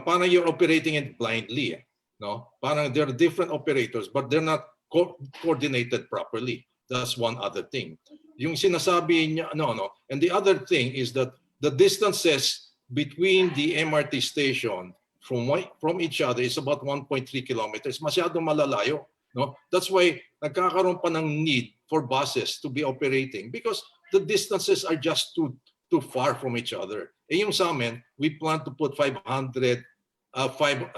Speaker 4: parang you're operating it blindly. No, parang there are different operators, but they're not coordinated properly. That's one other thing. Yung sinasabi niya, no. And the other thing is that the distances between the MRT station from each other is about 1.3 kilometers. Masyado malalayo. No? That's why nagkakaroon pa ng need for buses to be operating because the distances are just too far from each other. Yung sa amin, we plan to put a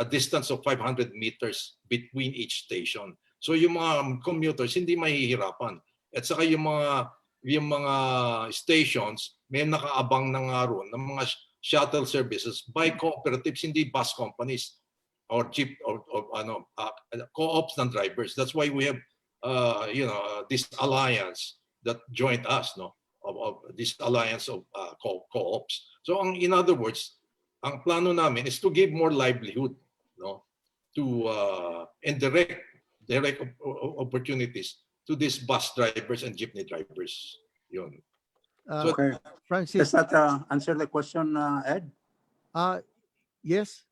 Speaker 4: distance of 500 meters between each station. So yung mga commuters hindi mahihirapan. At saka yung mga stations may nakaabang na nga ron ng mga shuttle services by cooperatives, hindi bus companies or jeep or co-ops ng drivers. That's why we have this alliance that joined us, no, of this alliance of co-ops. So in other words, ang plano namin is to give more livelihood, no, to and direct opportunities to these bus drivers and jeepney drivers. Yun.
Speaker 1: Okay.
Speaker 2: Francis,
Speaker 1: Does that answer the question, Ed?
Speaker 2: yes.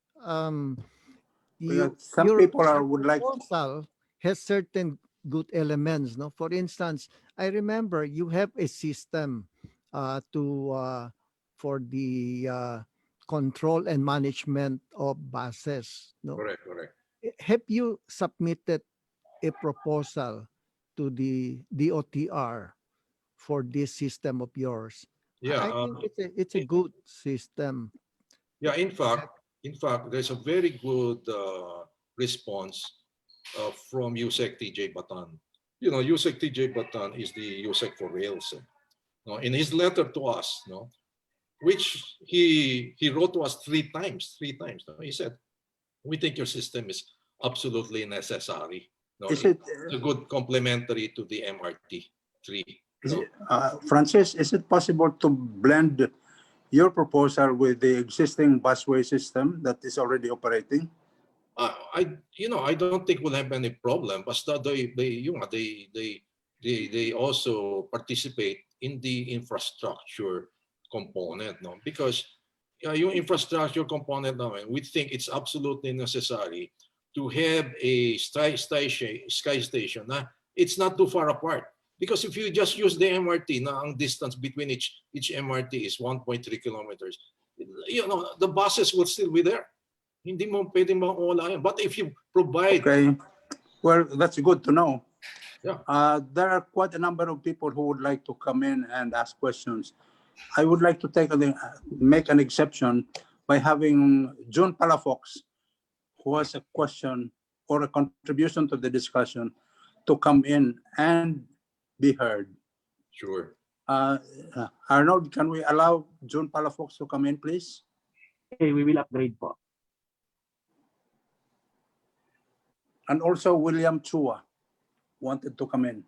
Speaker 1: Because some people would like
Speaker 2: proposal has certain good elements. No, for instance, I remember you have a system for the control and management of buses. No,
Speaker 4: Correct.
Speaker 2: have you submitted a proposal to the DOTR for this system of yours?
Speaker 4: Yeah,
Speaker 2: I think it's a good system.
Speaker 4: yeah. In fact, there's a very good response from USEC TJ Batan. USEC TJ Batan is the USEC for rails. No, in his letter to us, no, which he wrote to us three times. No, he said, "We think your system is absolutely necessary. No,
Speaker 1: Is
Speaker 4: it's
Speaker 1: it
Speaker 4: a good complementary to the MRT 3." No?
Speaker 1: Francis, is it possible to blend your proposal with the existing busway system that is already operating?
Speaker 4: I don't think we'll have any problem. Basta they also participate in the infrastructure component, no? Because yung infrastructure component naman, we think it's absolutely necessary to have a sky station na it's not too far apart. Because if you just use the MRT, na ang distance between each MRT is 1.3 kilometers, the buses will still be there. Hindi mo pwedeng mawala yan. But if you provide...
Speaker 1: Okay. Well, that's good to know.
Speaker 4: Yeah.
Speaker 1: There are quite a number of people who would like to come in and ask questions. I would like to make an exception by having June Palafox, who has a question or a contribution to the discussion, to come in and be heard.
Speaker 4: Sure.
Speaker 1: Arnold, can we allow June Palafox to come in, please?
Speaker 7: Okay, we will upgrade po.
Speaker 1: And also William Chua wanted to come in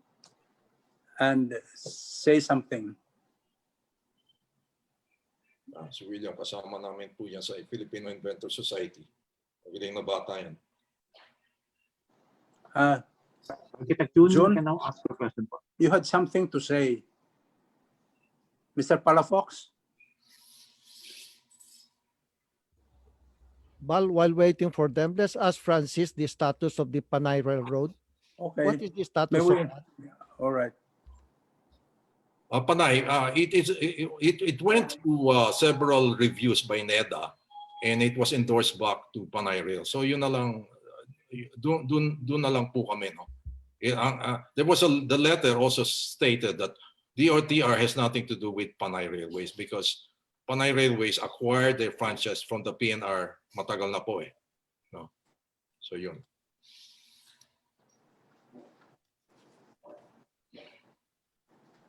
Speaker 1: and say something.
Speaker 4: Si William, kasama namin po yan sa Filipino Inventor Society. Magaling na bata yan.
Speaker 7: Architect June,
Speaker 1: June?
Speaker 7: you can now ask your question po.
Speaker 1: You had something to say. Mr. Palafox?
Speaker 2: While waiting for them, let's ask Francis the status of the Panay Railroad.
Speaker 1: Okay.
Speaker 2: What is the status
Speaker 1: May
Speaker 2: of
Speaker 1: we-
Speaker 2: that?
Speaker 1: All right.
Speaker 4: Panay, it went to several reviews by NEDA and it was endorsed back to Panay Rail. So yun na lang, dun na lang po kami. No? There was the letter also stated that DOTR has nothing to do with Panay Railways because Panay Railways acquired their franchise from the PNR matagal na po eh. No? So yun.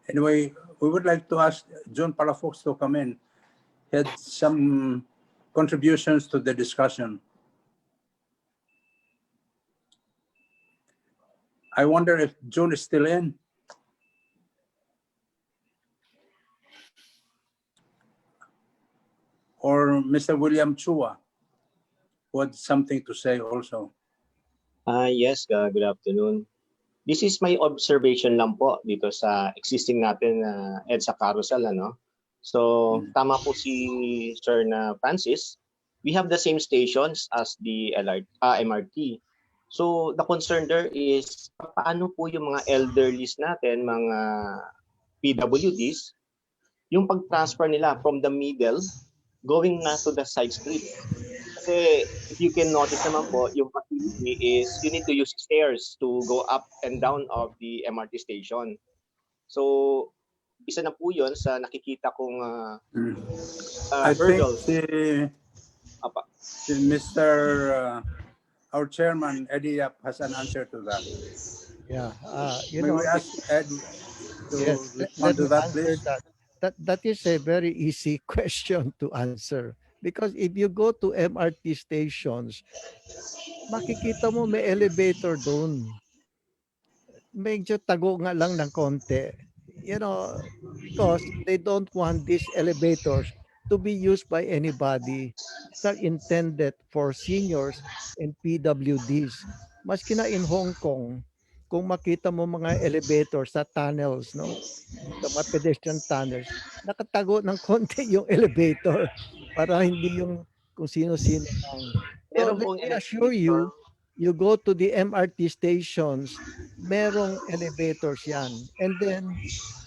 Speaker 1: Anyway, we would like to ask John Palafox to come in. He had some contributions to the discussion. I wonder if John is still in. Or Mr. William Chua, who had something to say also.
Speaker 8: Yes, good afternoon. This is my observation lang po dito sa existing natin EDSA carousel, ano. So, tama po si Sir na Francis. We have the same stations as the MRT. So, the concern there is paano po yung mga elderlies natin, mga PWDs, yung pag-transfer nila from the middle going na to the side street. Kasi if you can notice naman po, yung facility is you need to use stairs to go up and down of the MRT station. So, isa na po yun sa nakikita kong
Speaker 1: I think
Speaker 8: hurdles.
Speaker 1: si Mr. Our chairman, Eddie Yap, has an answer to that.
Speaker 2: Yeah.
Speaker 1: May we ask Ed to respond to
Speaker 2: me
Speaker 1: that,
Speaker 2: answer
Speaker 1: please?
Speaker 2: That is a very easy question to answer. Because if you go to MRT stations, makikita mo may elevator doon. Medyo tago nga lang ng konti. You know, because they don't want these elevators to be used by anybody. These are intended for seniors and PWDs. Maski na in Hong Kong, kung makita mo mga elevators sa tunnels, no? Sa mga pedestrian tunnels, nakatago ng konti yung elevator para hindi yung kung sino-sino lang. So
Speaker 8: Meron
Speaker 2: let
Speaker 8: pong
Speaker 2: me assure you, you go to the MRT stations, merong elevators yan. And then,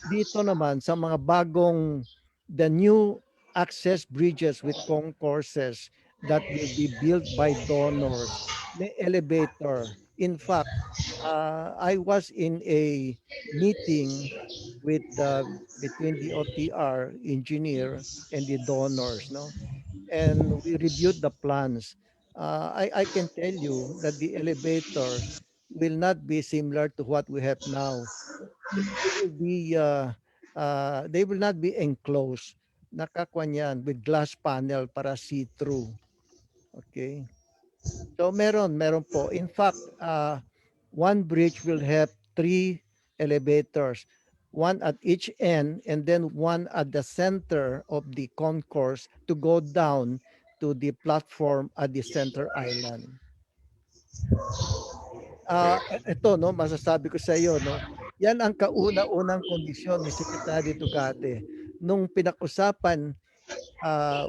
Speaker 2: dito naman sa mga bagong, the new access bridges with concourses that will be built by donors, may elevator. In fact, I was in a meeting with between the OTR engineer and the donors, no? And we reviewed the plans. I can tell you that the elevators will not be similar to what we have now. They will be they will not be enclosed. Nakakwan yan with glass panel para see-through. Okay. So meron po. In fact, one bridge will have 3 elevators, one at each end and then one at the center of the concourse to go down to the platform at the center island. Ito, no, masasabi ko sa iyo, no, yan ang kauna-unang kondisyon ni Secretary Tugate nung pinag-usapan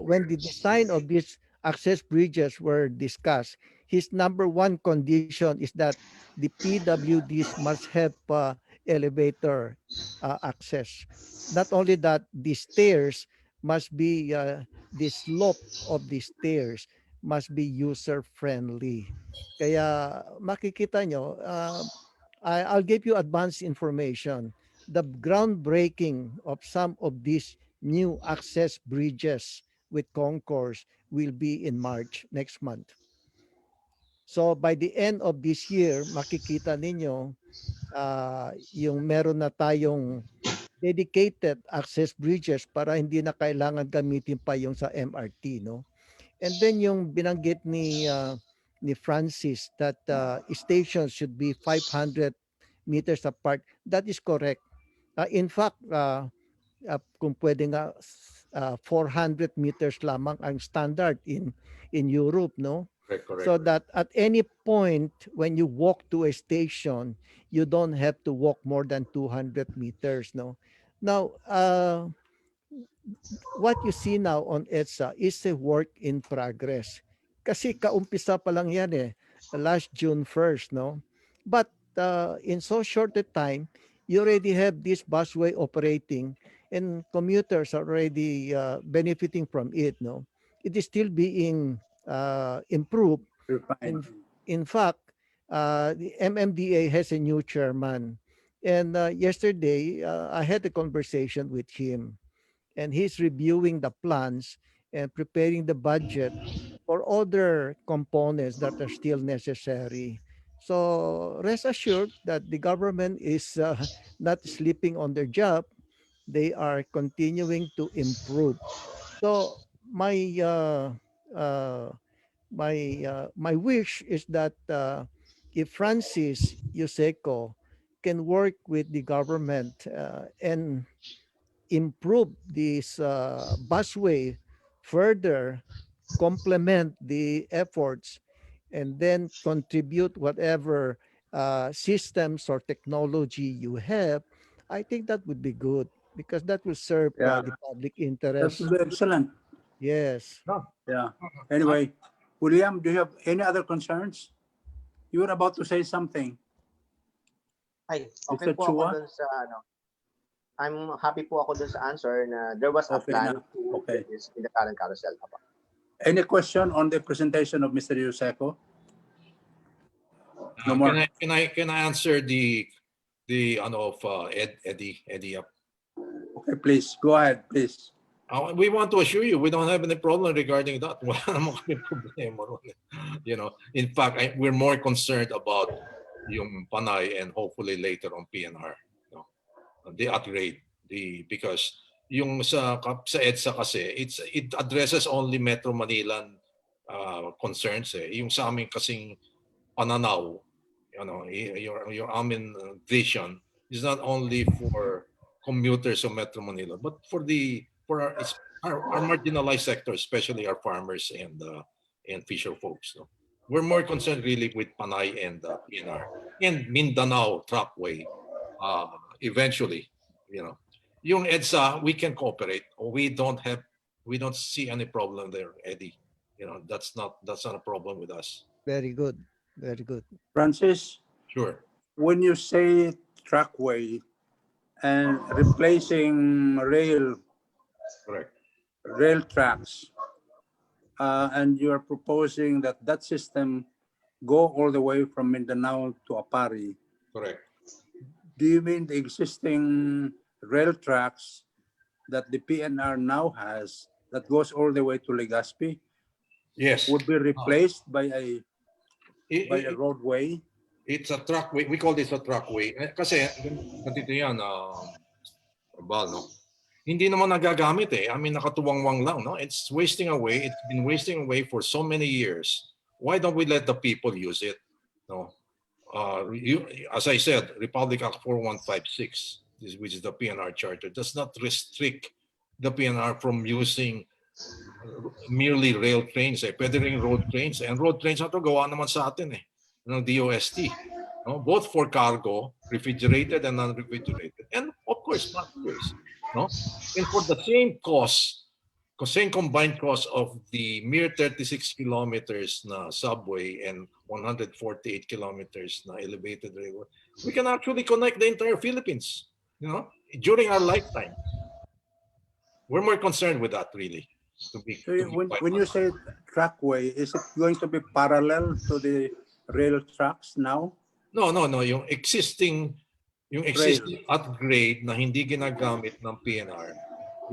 Speaker 2: when the design of these access bridges were discussed. His number one condition is that the PWDs must have elevator access. Not only that, the stairs must be, the slope of the stairs must be user-friendly. Kaya makikita nyo, I'll give you advanced information. The groundbreaking of some of these new access bridges with concourse will be in March next month. So by the end of this year, makikita ninyo yung meron na tayong dedicated access bridges para hindi na kailangan gamitin pa yung sa MRT, no? And then yung binanggit ni Francis that stations should be 500 meters apart. That is correct. In fact, kung pwede nga 400 meters lamang ang standard in Europe, no?
Speaker 4: Correct.
Speaker 2: So that at any point when you walk to a station, you don't have to walk more than 200 meters, no? Now, what you see now on EDSA is a work in progress. Kasi kaumpisa pa lang yan last June 1st, no? But in so short a time, you already have this busway operating and commuters are already benefiting from it, no? It is still being improved. In fact, the MMDA has a new chairman. And yesterday, I had a conversation with him. And he's reviewing the plans and preparing the budget for other components that are still necessary. So rest assured that the government is not sleeping on their job. They are continuing to improve. So uh, my wish is that if Francis Yuseco can work with the government and improve this busway further, complement the efforts, and then contribute whatever systems or technology you have, I think that would be good because that will serve
Speaker 1: Yeah,
Speaker 2: the public
Speaker 1: that
Speaker 2: interest.
Speaker 1: would be excellent.
Speaker 2: Yes.
Speaker 1: Yeah. Anyway, William, do you have any other concerns? You were about to say something.
Speaker 8: Ay,
Speaker 1: Mr.
Speaker 8: okay po ako
Speaker 1: Chua?
Speaker 8: dun sa ano. I'm happy po ako dun sa answer na there was a
Speaker 1: Okay
Speaker 8: plan
Speaker 1: na.
Speaker 8: to
Speaker 1: Okay.
Speaker 8: get this in the current carousel. Apo.
Speaker 1: Any question on the presentation of Mr. Yuseco? No more.
Speaker 4: Can I answer the ano of Eddie?
Speaker 1: Okay, please. Go ahead, please.
Speaker 4: We want to assure you we don't have any problem regarding that. Wala namang kaming problema ron. You know, in fact, we're more concerned about yung Panay and hopefully later on PNR. You know, the upgrade, because yung sa EDSA kasi it addresses only Metro Manilan concerns eh. Yung sa amin kasing pananaw, you know, your amin vision is not only for commuters of Metro Manila, but for our marginalized sector, especially our farmers and fisher folks. No? We're more concerned really with Panay and PNR and Mindanao Trackway. Eventually, you know, yung EDSA we can cooperate. We don't see any problem there, Eddie. You know, that's not a problem with us.
Speaker 2: Very good. Very good.
Speaker 1: Francis,
Speaker 4: Sure.
Speaker 1: when you say trackway and replacing
Speaker 4: Correct.
Speaker 1: rail tracks, and you are proposing that system go all the way from Mindanao to Apari,
Speaker 4: Correct.
Speaker 1: do you mean the existing rail tracks that the PNR now has that goes all the way to Legazpi
Speaker 4: Yes.
Speaker 1: would be replaced by a
Speaker 4: It-
Speaker 1: roadway?
Speaker 4: It's a trackway. We call this a trackway. Kasi, ganito yan, Bal, no? Hindi naman nagagamit eh. I mean, nakatuwangwang lang, no? It's wasting away. It's been wasting away for so many years. Why don't we let the people use it? No? As I said, Republic Act 4156, which is the PNR charter, does not restrict the PNR from using merely rail trains. Eh. Pwede rin road trains. And road trains na ito, gawa naman sa atin eh. Ng DOST. No? Both for cargo, refrigerated and non-refrigerated. And of course, passengers. No? And for the same cost, same combined cost of the mere 36 kilometers na subway and 148 kilometers na elevated railway, we can actually connect the entire Philippines, you know, during our lifetime. We're more concerned with that, really.
Speaker 1: So when you say trackway, is it going to be parallel to the rail tracks now?
Speaker 4: No. Yung existing upgrade na hindi ginagamit ng PNR,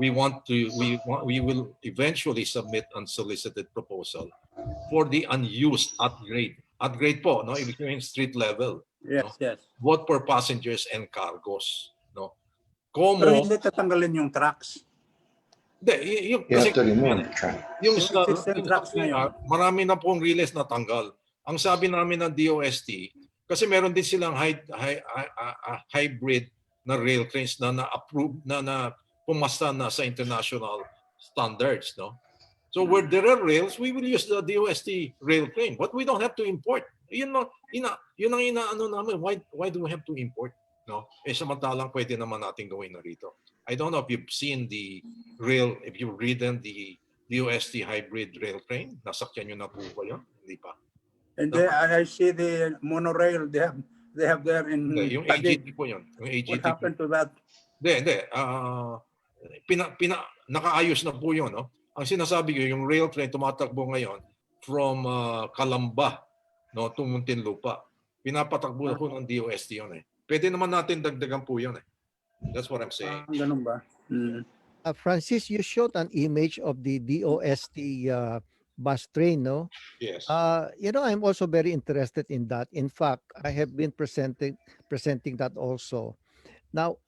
Speaker 4: we will eventually submit unsolicited proposal for the unused upgrade. Upgrade po, no? Ibig sabihin street level.
Speaker 1: Yes,
Speaker 4: no?
Speaker 1: yes.
Speaker 4: Both for passengers and cargos, no?
Speaker 1: Pero hindi tatanggalin yung tracks.
Speaker 4: Hindi, yung
Speaker 9: You
Speaker 4: kasi
Speaker 9: have to remove the track.
Speaker 4: yung
Speaker 1: existing tracks ngayon.
Speaker 4: marami na pong relays na tanggal. Ang sabi namin ng DOST, kasi meron din silang hybrid na rail trains na na-approve na pumasa na sa international standards, no? So where there are rails, we will use the DOST rail train. But we don't have to import. Yun ang inaano namin. Why do we have to import? No? Eh samantalang pwede naman natin gawin na rito. I don't know if you've seen the rail, if you've ridden the DOST hybrid rail train. Nasakyan nyo na po ba yun? Hindi pa.
Speaker 1: And I see the monorail they have there in
Speaker 4: Hindi, yung
Speaker 1: Taguig.
Speaker 4: AGT po yun. Yung AGT
Speaker 1: What happened to that?
Speaker 4: Hindi. Nakaayos na po yun. No? Ang sinasabi ko, yung rail train tumatakbo ngayon from Calamba, no, to Muntinlupa. Pinapatakbo na po ng DOST yun eh. Pwede naman natin dagdagan po yun eh. That's what I'm saying.
Speaker 1: Ganun ba?
Speaker 2: Francis, you showed an image of the DOST bus train, no?
Speaker 4: Yes.
Speaker 2: I'm also very interested in that. In fact, I have been presenting that also. Now,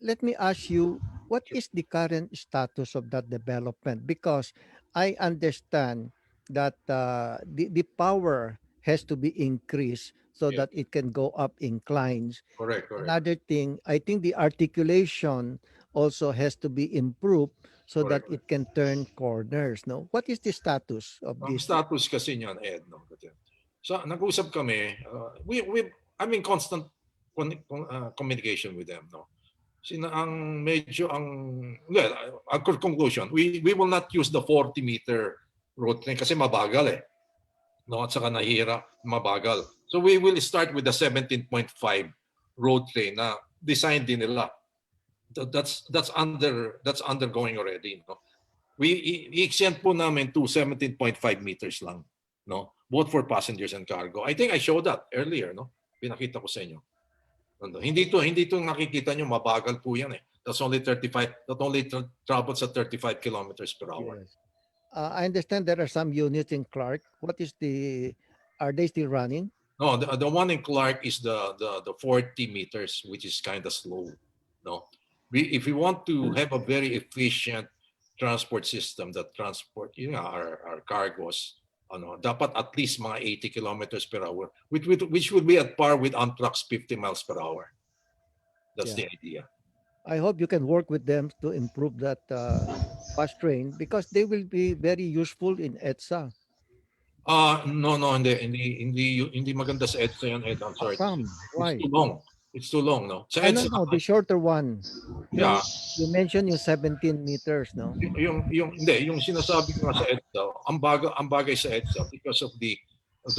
Speaker 2: let me ask you, what is the current status of that development? Because I understand that the power has to be increased so
Speaker 4: Yeah.
Speaker 2: that it can go up inclines.
Speaker 4: Correct. Correct.
Speaker 2: Another thing, I think the articulation also has to be improved so that
Speaker 4: Correct.
Speaker 2: it can turn corners. No, what is the status of
Speaker 4: Ang
Speaker 2: this?
Speaker 4: status kasi niyan, Ed, no? So, nag-usap kami, I'm in constant communication with them, no? Well, our conclusion, we will not use the 40-meter road train kasi mabagal eh. No, at saka nahira, mabagal. So we will start with the 17.5 road train na design din nila. That's undergoing already, no? I-extend po namin to 17.5 meters lang, no? Both for passengers and cargo. I think I showed that earlier, no? Pinakita ko sa inyo. Hindi to nakikita nyo, mabagal po yan eh. That's only 35, that only travels at 35 kilometers per hour.
Speaker 2: Yes. I understand there are some units in Clark. Are they still running?
Speaker 4: No, the one in Clark is the 40 meters, which is kind of slow. No, if we want to have a very efficient transport system that transport, our cargos, dapat at least mga 80 kilometers per hour, which would be at par with Amtrak's 50 miles per hour. That's the idea.
Speaker 2: I hope you can work with them to improve that bus train because they will be very useful in EDSA.
Speaker 4: No, hindi maganda sa EDSA yan, Ed. I'm sorry.
Speaker 2: Why?
Speaker 4: It's too long, no? Sa
Speaker 2: No,
Speaker 4: EDSA,
Speaker 2: the shorter one.
Speaker 4: Yeah.
Speaker 2: You mentioned yung 17 meters, no?
Speaker 4: Yung sinasabi ko nga sa EDSA, ang bagay sa EDSA because of the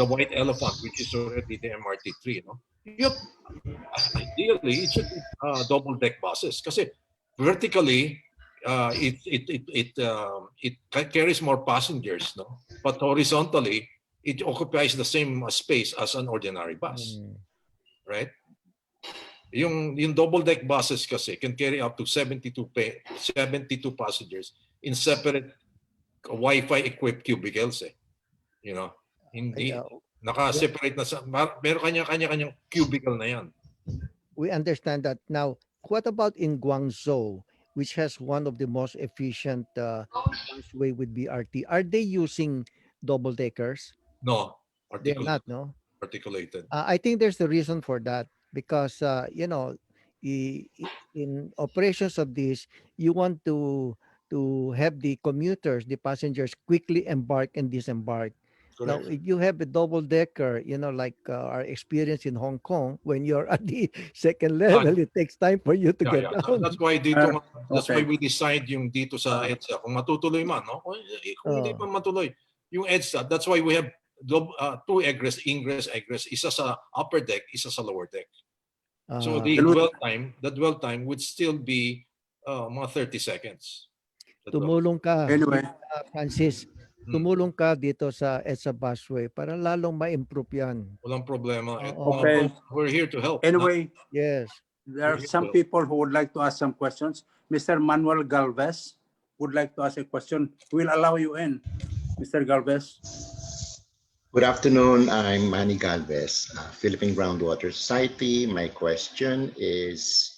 Speaker 4: white elephant, which is already the MRT3, no? Ideally, it should be double deck buses kasi vertically it carries more passengers, no? But horizontally, it occupies the same space as an ordinary bus, right? Yung double deck buses kasi can carry up to 72 passengers in separate Wi-Fi equipped cubicles eh. Hindi naka-separate na pero kanya-kanyang cubicle na yan.
Speaker 2: We understand that. Now, what about in Guangzhou, which has one of the most efficient busway with BRT? Are they using double deckers?
Speaker 4: No,
Speaker 2: they're not, no?
Speaker 4: Articulated.
Speaker 2: I think there's a reason for that because in operations of this, you want to have the commuters, the passengers, quickly embark and disembark. Now, if you have a double decker, like our experience in Hong Kong, when you're at the second level, it takes time for you to get down.
Speaker 4: That's why why we decide yung dito sa EDSA kung matutuloy man, no? Kung hindi pa matuloy yung EDSA, that's why we have two ingress, egress, isa sa upper deck, isa sa lower deck. So the dwell time would still be mga 30 seconds.
Speaker 2: Tumulong ka,
Speaker 1: Anyway.
Speaker 2: Francis. Tumulong ka dito sa EDSA busway para lalong ma-improve yan.
Speaker 4: Walang problema.
Speaker 1: Okay.
Speaker 4: We're here to help.
Speaker 1: Anyway,
Speaker 2: yes,
Speaker 1: there are some people who would like to ask some questions. Mr. Manuel Galvez would like to ask a question. We'll allow you in, Mr. Galvez.
Speaker 9: Good afternoon. I'm Manny Galvez, Philippine Groundwater Society. My question is,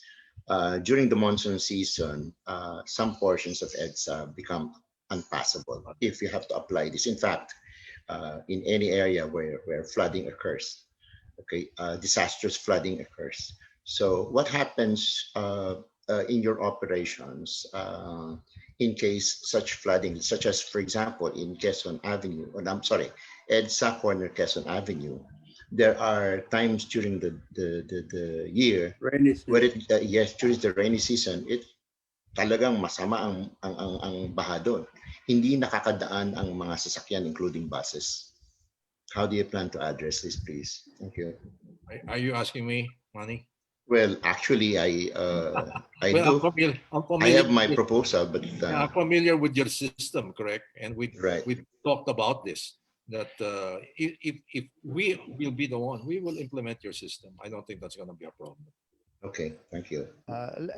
Speaker 9: during the monsoon season, some portions of EDSA become unpassable if you have to apply this. In fact, in any area where flooding occurs, disastrous flooding occurs. So what happens in your operations in case such flooding, such as, for example, in Quezon Avenue, or I'm sorry, EDSA corner Quezon Avenue, there are times during the year
Speaker 1: rainy season,
Speaker 9: where during the rainy season, it talagang masama ang baha doon. Hindi nakakadaan ang mga sasakyan, including buses. How do you plan to address this, please? Thank you.
Speaker 4: Are you asking me, Manny?
Speaker 9: Well, actually, I
Speaker 4: Well,
Speaker 9: do.
Speaker 4: I'm
Speaker 9: I have my proposal, but
Speaker 4: I'm familiar with your system, correct? And we
Speaker 9: Right.
Speaker 4: talked about this. That if we will be the one, we will implement your system. I don't think that's going to be a problem.
Speaker 9: Okay, thank you.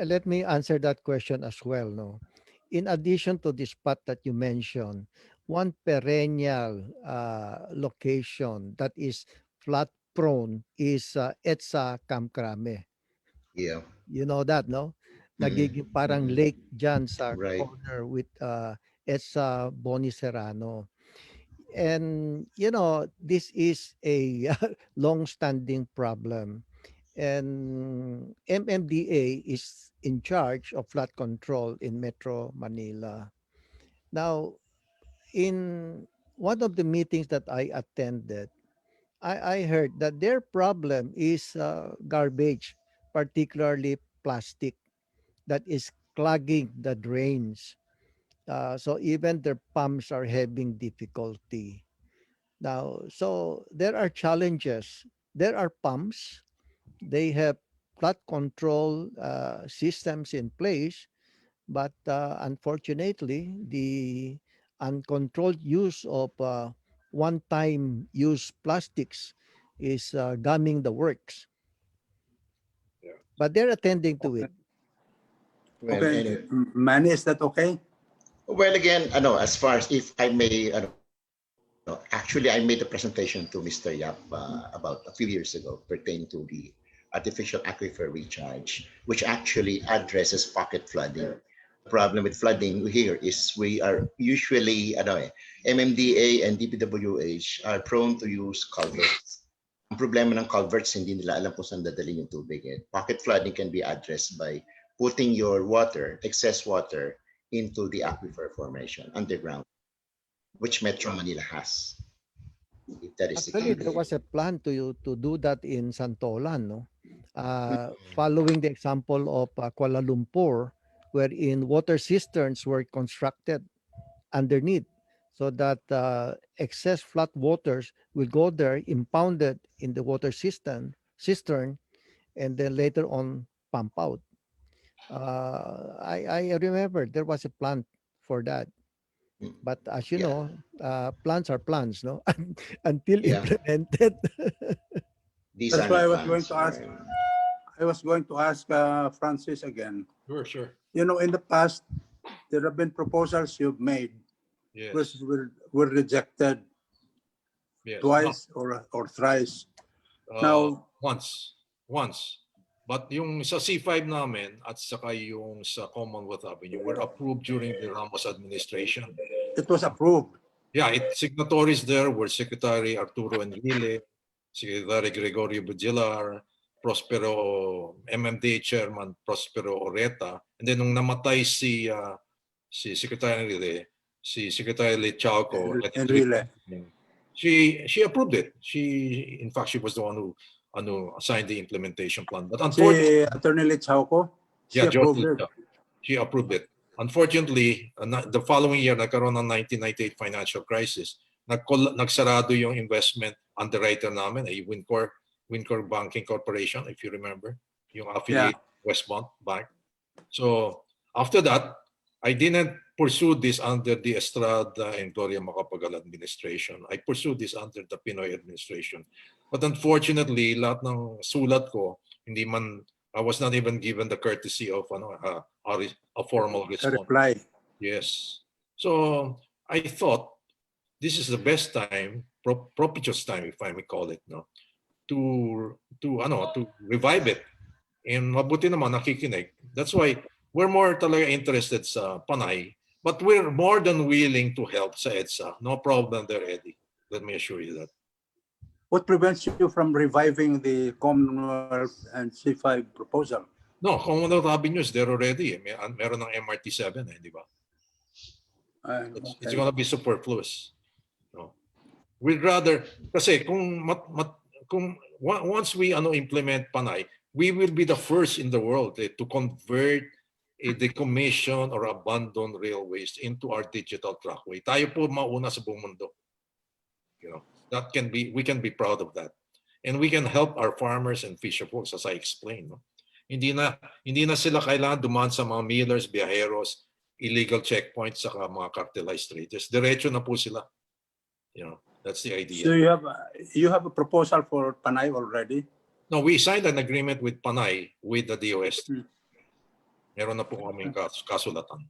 Speaker 2: let me answer that question as well. No, in addition to the spot that you mentioned, one perennial location that is flood prone is EDSA Kamkrame.
Speaker 9: Yeah.
Speaker 2: You know that, no?
Speaker 9: Mhm.
Speaker 2: Nagiging parang lake dyan sa
Speaker 9: Right.
Speaker 2: corner with EDSA Boni Serrano. And, you know, this is a long-standing problem. And MMDA is in charge of flood control in Metro Manila. Now, in one of the meetings that I attended, I heard that their problem is garbage, particularly plastic, that is clogging the drains. So even their pumps are having difficulty. Now, so there are challenges. There are pumps. They have flood control systems in place, but unfortunately, the uncontrolled use of one-time use plastics is gumming the works.
Speaker 4: Yeah.
Speaker 2: But they're attending to it.
Speaker 1: Okay.
Speaker 9: Well,
Speaker 1: Okay.
Speaker 9: anyway.
Speaker 1: Manny, is that okay?
Speaker 9: Well, again, ano, as far as if I may, ano, actually, I made a presentation to Mr. Yap about a few years ago pertaining to the artificial aquifer recharge, which actually addresses pocket flooding. The problem with flooding here is we are usually, ano, MMDA and DPWH are prone to use culverts. Ang problema ng culverts, hindi nila alam kung saan dadalhin yung tubig. Pocket flooding can be addressed by putting your water, excess water, into the aquifer formation underground, which Metro Manila has. If that is the
Speaker 2: Actually, there
Speaker 9: case.
Speaker 2: was a plan to do that in Santolan, no? Following the example of Kuala Lumpur, wherein water cisterns were constructed underneath so that excess flood waters will go there, impounded in the water cistern, and then later on pump out. I remember there was a plan for that. But as you
Speaker 9: Yeah.
Speaker 2: know, plans are plans, no? Until
Speaker 9: Yeah.
Speaker 2: implemented.
Speaker 9: These
Speaker 1: That's
Speaker 9: are
Speaker 1: why
Speaker 9: not
Speaker 1: I was going
Speaker 9: plans.
Speaker 1: to ask. I was going to ask Francis again.
Speaker 4: Sure, sure.
Speaker 1: You know, in the past, there have been proposals you've made which
Speaker 4: Yes.
Speaker 1: were rejected
Speaker 4: Yes.
Speaker 1: twice or thrice. Now,
Speaker 4: Once. But yung sa C5 namin at saka yung sa Commonwealth Avenue were approved during the Ramos administration.
Speaker 1: it was approved.
Speaker 4: Yeah, signatories there were Secretary Arturo Enrile, Secretary Gregorio Bugilar, Prospero, MMDA Chairman Prospero Oreta, and then nung namatay si Secretary Enrile, si Secretary Lechauco,
Speaker 1: Enrile.
Speaker 4: she approved it. In fact, she was the one who signed the implementation plan. But
Speaker 1: Si
Speaker 4: unfortunately,
Speaker 1: Attorney Lechauco, she
Speaker 4: yeah,
Speaker 1: approved
Speaker 4: George,
Speaker 1: it.
Speaker 4: she approved it. Unfortunately, the following year, nagkaroon ng 1998 financial crisis. Nagsarado yung investment underwriter namin, ay Wincor Banking Corporation, if you remember, yung affiliate Westmont Bank. So after that, I didn't pursue this under the Estrada and Gloria Macapagal administration. I pursued this under the Pinoy administration. But unfortunately, lahat ng sulat ko, I was not even given the courtesy of a formal
Speaker 1: A
Speaker 4: response.
Speaker 1: reply.
Speaker 4: Yes. So I thought this is the best time, propitious time, if I may call it, no, to revive it. And mabuti naman nakikinig. That's why we're more talaga interested sa Panay, but we're more than willing to help sa EDSA. No problem there, Eddie. Let me assure you that.
Speaker 1: What prevents you from reviving the Commonwealth and C5 proposal?
Speaker 4: No, Commonwealth Avenue is there already. Meron ng MRT7, di ba? It's gonna be superfluous. No. We'd rather, kasi kung once we implement Panay, we will be the first in the world to convert a decommission or abandoned railways into our digital trackway. Tayo po mauna sa buong mundo. You know, we can be proud of that. And we can help our farmers and fisher folks, as I explained. No? Hindi na sila kailangan dumaan sa mga millers, biyaheros, illegal checkpoints, saka mga cartelized traders. Diretso na po sila. You know, that's the idea.
Speaker 1: So you have a proposal for Panay already?
Speaker 4: No, we signed an agreement with Panay with the DOS. Meron na po kaming kasulatan.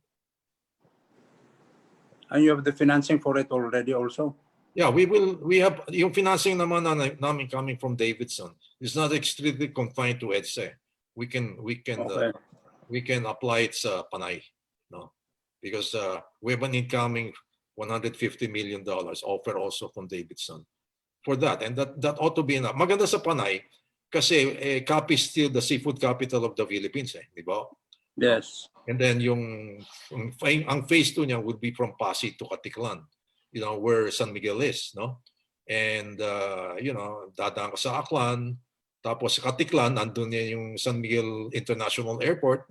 Speaker 1: And you have the financing for it already also?
Speaker 4: Yeah, we have yung financing naman namin coming from Davidson. It's not strictly confined to EDSA. We can apply it sa Panay, no? Because we have an incoming $150 million offer also from Davidson for that, and that ought to be enough. Maganda sa Panay kasi Capi is still the seafood capital of the Philippines, di ba?
Speaker 1: Yes.
Speaker 4: And then ang phase 2 niya would be from Pasig to Caticlan, where San Miguel is, no? And dadaan ka sa Aklan, tapos sa Caticlan, andun niya yung San Miguel International Airport.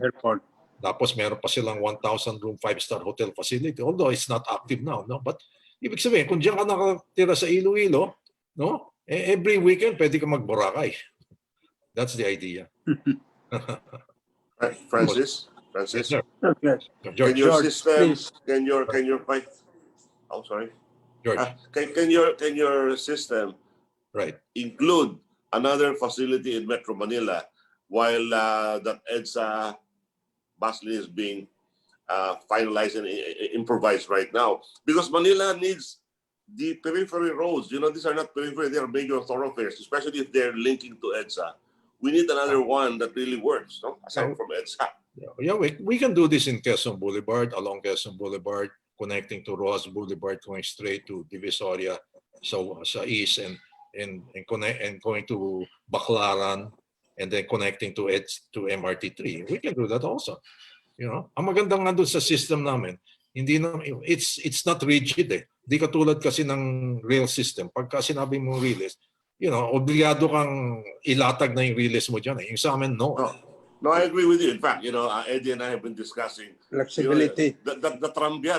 Speaker 4: Tapos meron pa silang 1,000 room 5-star hotel facility, although it's not active now, no? But ibig sabihin, kung diyan ka nakatira sa Iloilo, no? Every weekend pwede ka mag-Boracay. That's the idea.
Speaker 10: Francis?
Speaker 4: Yes, sir.
Speaker 1: Okay.
Speaker 10: Can your
Speaker 1: George,
Speaker 10: system,
Speaker 1: please.
Speaker 10: can your oh, sorry.
Speaker 4: George.
Speaker 10: Can your system
Speaker 4: Right.
Speaker 10: include another facility in Metro Manila while that EDSA bus lane is being finalized and improvised right now? Because Manila needs the periphery roads. These are not periphery, they are major thoroughfares, especially if they're linking to EDSA. We need another one that really works, no? Aside from EDSA.
Speaker 4: Yeah, we can do this in Quezon Boulevard, along Quezon Boulevard, connecting to Rojas Boulevard, going straight to Divisoria, sa east, and going to Baclaran, and then connecting to MRT3. We can do that also. Ang magandang nga doon sa system namin, it's not rigid eh. Di katulad kasi ng rail system. Pagka sinabi mo release, obligado kang ilatag na yung release mo dyan eh. Yung sa amin, no.
Speaker 10: No, I agree with you. In fact, Eddie and I have been discussing
Speaker 1: Flexibility.
Speaker 10: The trambia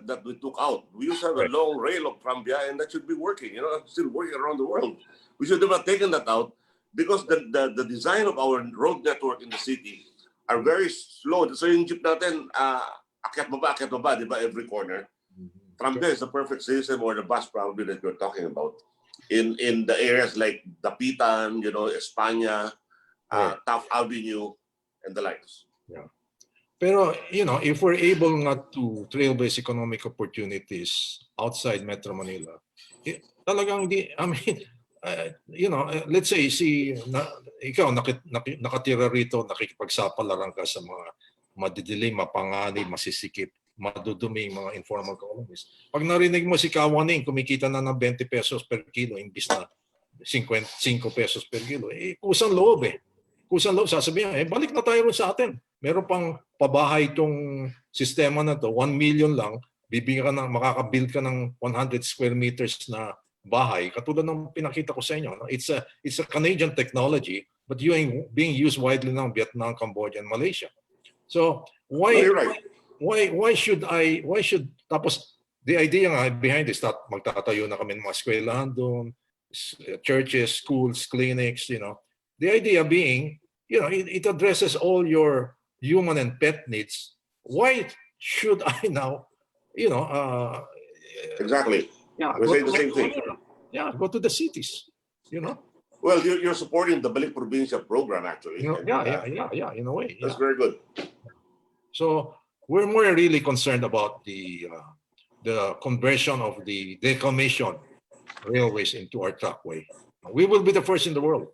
Speaker 10: that we took out. We used to have a long rail of trambia, and that should be working. Still working around the world. We should have taken that out because the design of our road network in the city are very slow. So yung jeep natin, akyat baba, di ba, every corner. Trambia is the perfect system, or the bus probably that you're talking about. In the areas like Dapitan, España, Taft Avenue, and the likes.
Speaker 4: Yeah. Pero, if we're able not to trailblaze economic opportunities outside Metro Manila, talagang let's say, ikaw nakatira rito, nakikipagsapalaran ka sa mga madidilim, mapanganib, masisikip, madudumi, mga informal colonies. Pag narinig mo si Kawaning, kumikita na ng 20 pesos per kilo, imbis na 5 pesos per kilo, kusang loob eh. Kusang loob, sasabihin, balik na tayo rin sa atin. Meron pang pabahay itong sistema na to, 1 million lang, bibigyan ka makakabuild ka ng 100 square meters na bahay. Katulad ng pinakita ko sa inyo, no? It's a Canadian technology, but being used widely now in Vietnam, Cambodia, and Malaysia. So why should tapos the idea nga behind this, that magtatayo na kami ng mga eskwelahan doon, churches, schools, clinics, The idea being, it addresses all your human and pet needs. Why should I now,
Speaker 10: Exactly.
Speaker 7: Yeah,
Speaker 10: We say the same thing.
Speaker 4: Yeah, go to the cities,
Speaker 10: Well, you're supporting the Balik Provincia program, actually.
Speaker 4: Yeah, in a way.
Speaker 10: That's
Speaker 4: Yeah.
Speaker 10: very good.
Speaker 4: So we're more really concerned about the conversion of the decommission railways into our trackway. We will be the first in the world.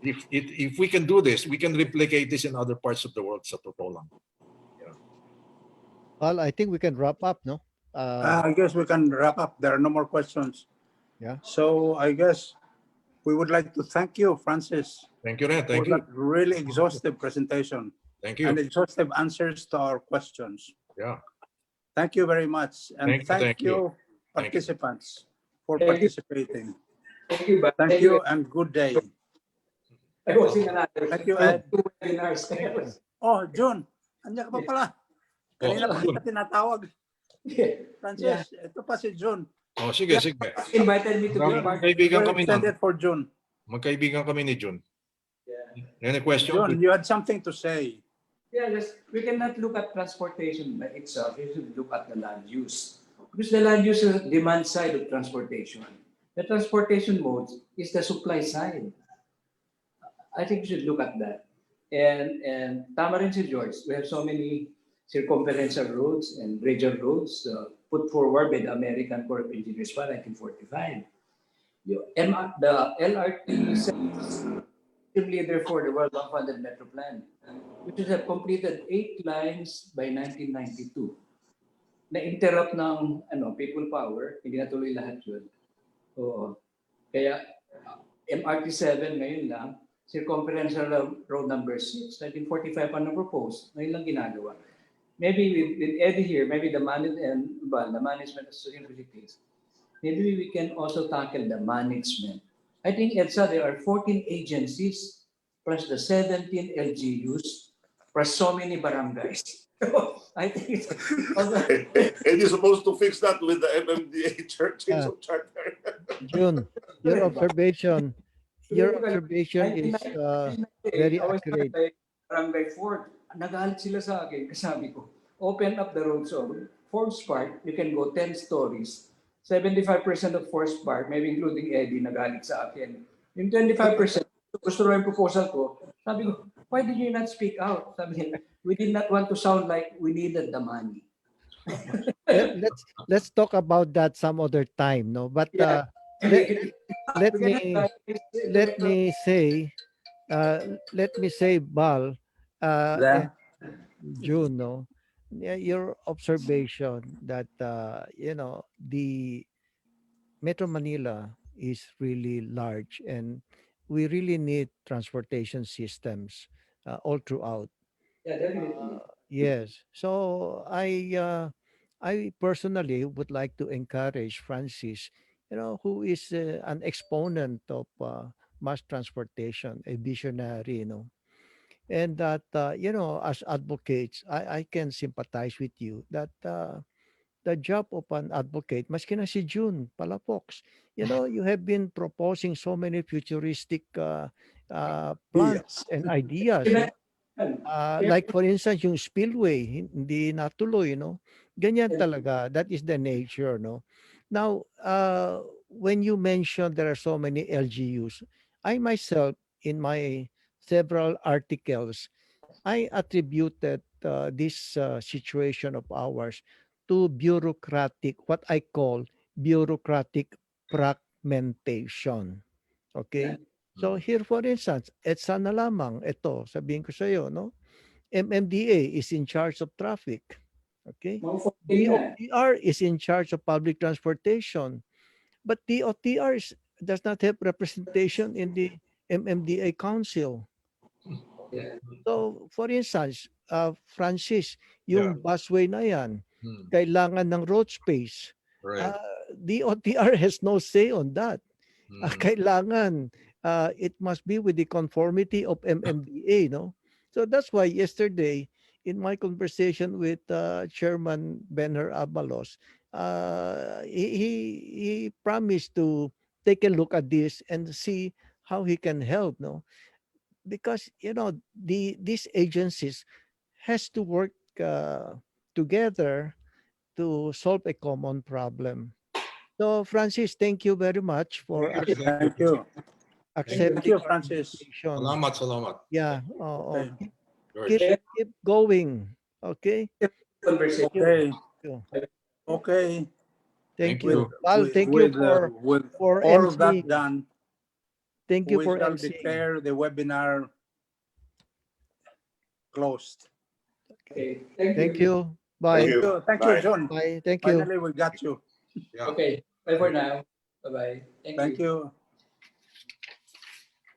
Speaker 4: If we can do this, we can replicate this in other parts of the world. Sa totoo lang.
Speaker 2: Well, I think we can wrap up, no?
Speaker 1: I guess we can wrap up. There are no more questions.
Speaker 2: Yeah.
Speaker 1: So I guess we would like to thank you, Francis,
Speaker 4: Thank you, Ren. Thank
Speaker 1: for
Speaker 4: you.
Speaker 1: that really exhaustive presentation
Speaker 4: Thank you.
Speaker 1: and exhaustive answers to our questions.
Speaker 4: Yeah.
Speaker 1: Thank you very much. And
Speaker 4: Thank you. Thank you.
Speaker 1: participants for
Speaker 11: Thank you.
Speaker 1: participating.
Speaker 11: Thank you.
Speaker 1: Thank you and good day.
Speaker 11: I was in another.
Speaker 1: Thank you, Ed.
Speaker 11: 2 webinars.
Speaker 1: Oh, June, andyan ka pa pala. Kanina pa kita tinatawag. Francis, ito pa si June.
Speaker 4: Oh, sige.
Speaker 11: Invited me to be part.
Speaker 4: Magkaibigan
Speaker 1: We're
Speaker 4: kami
Speaker 1: extended for June.
Speaker 4: Magkaibigan kami ni Jun.
Speaker 11: Yeah.
Speaker 4: Any question?
Speaker 1: June, you had something to say.
Speaker 11: Yeah, we cannot look at transportation by itself. We should look at the land use. Because the land use is the demand side of transportation. The transportation mode is the supply side. I think we should look at that. And tama rin si George, we have so many circumferential roads and radial roads put forward by the American Corp of Engineers by 1945. The LRT is team leader for the World Bank Funded Metro Plan, which has completed 8 lines by 1992. Na-interrupt ng people power, hindi natuloy lahat yun. Oo. Kaya MRT7 ngayon lang, circumferential road number 6, 1945 pa na-propose, ngayon lang ginagawa. Maybe with Eddie here, maybe the management of social facilities, maybe we can also tackle the management. I think EDSA, there are 14 agencies plus the 17 LGUs plus so many barangays. I think it's
Speaker 10: And you're supposed to fix that with the MMDA church charter.
Speaker 2: June, your observation is very
Speaker 11: I was
Speaker 2: accurate.
Speaker 11: by Barangay Ford. Nagalit sila sa akin. Kasabi ko, open up the road zone. Ford's Park, you can go 10 stories. 75% of Ford's Park, maybe including Eddie, nagalit sa akin. Yung 25%, gusto rin yung proposal ko. Sabi ko, why did you not speak out? Sabi niya, we did not want to sound like we needed the money.
Speaker 2: Let's talk about that some other time, no? But
Speaker 11: Yeah.
Speaker 2: let me say, Bal, and June, no, your observation that the Metro Manila is really large, and we really need transportation systems all throughout.
Speaker 11: Yeah, definitely.
Speaker 2: Yes. So I personally would like to encourage Francis, who is an exponent of mass transportation, a visionary, and that as advocates, I can sympathize with you that the job of an advocate, maski na si June Palafox, you have been proposing so many futuristic plans and ideas. Like for instance, yung spillway, hindi natuloy, Ganyan talaga. That is the nature, no? Now, when you mention there are so many LGUs, I myself, in my several articles, I attributed this situation of ours to what I call bureaucratic fragmentation. Okay? So here, for instance, EDSA na lamang, ito, sabihin ko sa iyo, no? MMDA is in charge of traffic. Okay? DOTR is in charge of public transportation. But DOTR does not have representation in the MMDA Council. So, for instance, Francis, yung busway na yan, kailangan ng road space.
Speaker 4: Right.
Speaker 2: DOTR has no say on that. Kailangan, it must be with the conformity of MMDA, no? So that's why yesterday, in my conversation with Chairman Benher Abalos, he promised to take a look at this and see how he can help, no? Because these agencies has to work together to solve a common problem. So Francis, thank you very much for
Speaker 1: Thank you.
Speaker 2: accepting
Speaker 1: Thank you,
Speaker 2: our
Speaker 1: Francis.
Speaker 2: invitation.
Speaker 4: Salamat.
Speaker 2: Yeah.
Speaker 1: Okay.
Speaker 2: Keep going. Okay.
Speaker 1: Okay. Okay.
Speaker 2: Thank
Speaker 4: Thank
Speaker 2: you. Val, thank you
Speaker 1: With
Speaker 2: for
Speaker 1: all of
Speaker 2: emceeing.
Speaker 1: that done,
Speaker 2: Thank you
Speaker 1: we
Speaker 2: for
Speaker 1: shall
Speaker 2: emceeing.
Speaker 1: declare the webinar closed.
Speaker 11: Okay.
Speaker 2: Thank you. Bye.
Speaker 10: Thank you.
Speaker 1: Thank
Speaker 10: Bye.
Speaker 1: you, John.
Speaker 2: Bye. Thank you.
Speaker 1: Finally, we got you.
Speaker 11: Okay. Bye for now. Bye-bye.
Speaker 1: Thank you.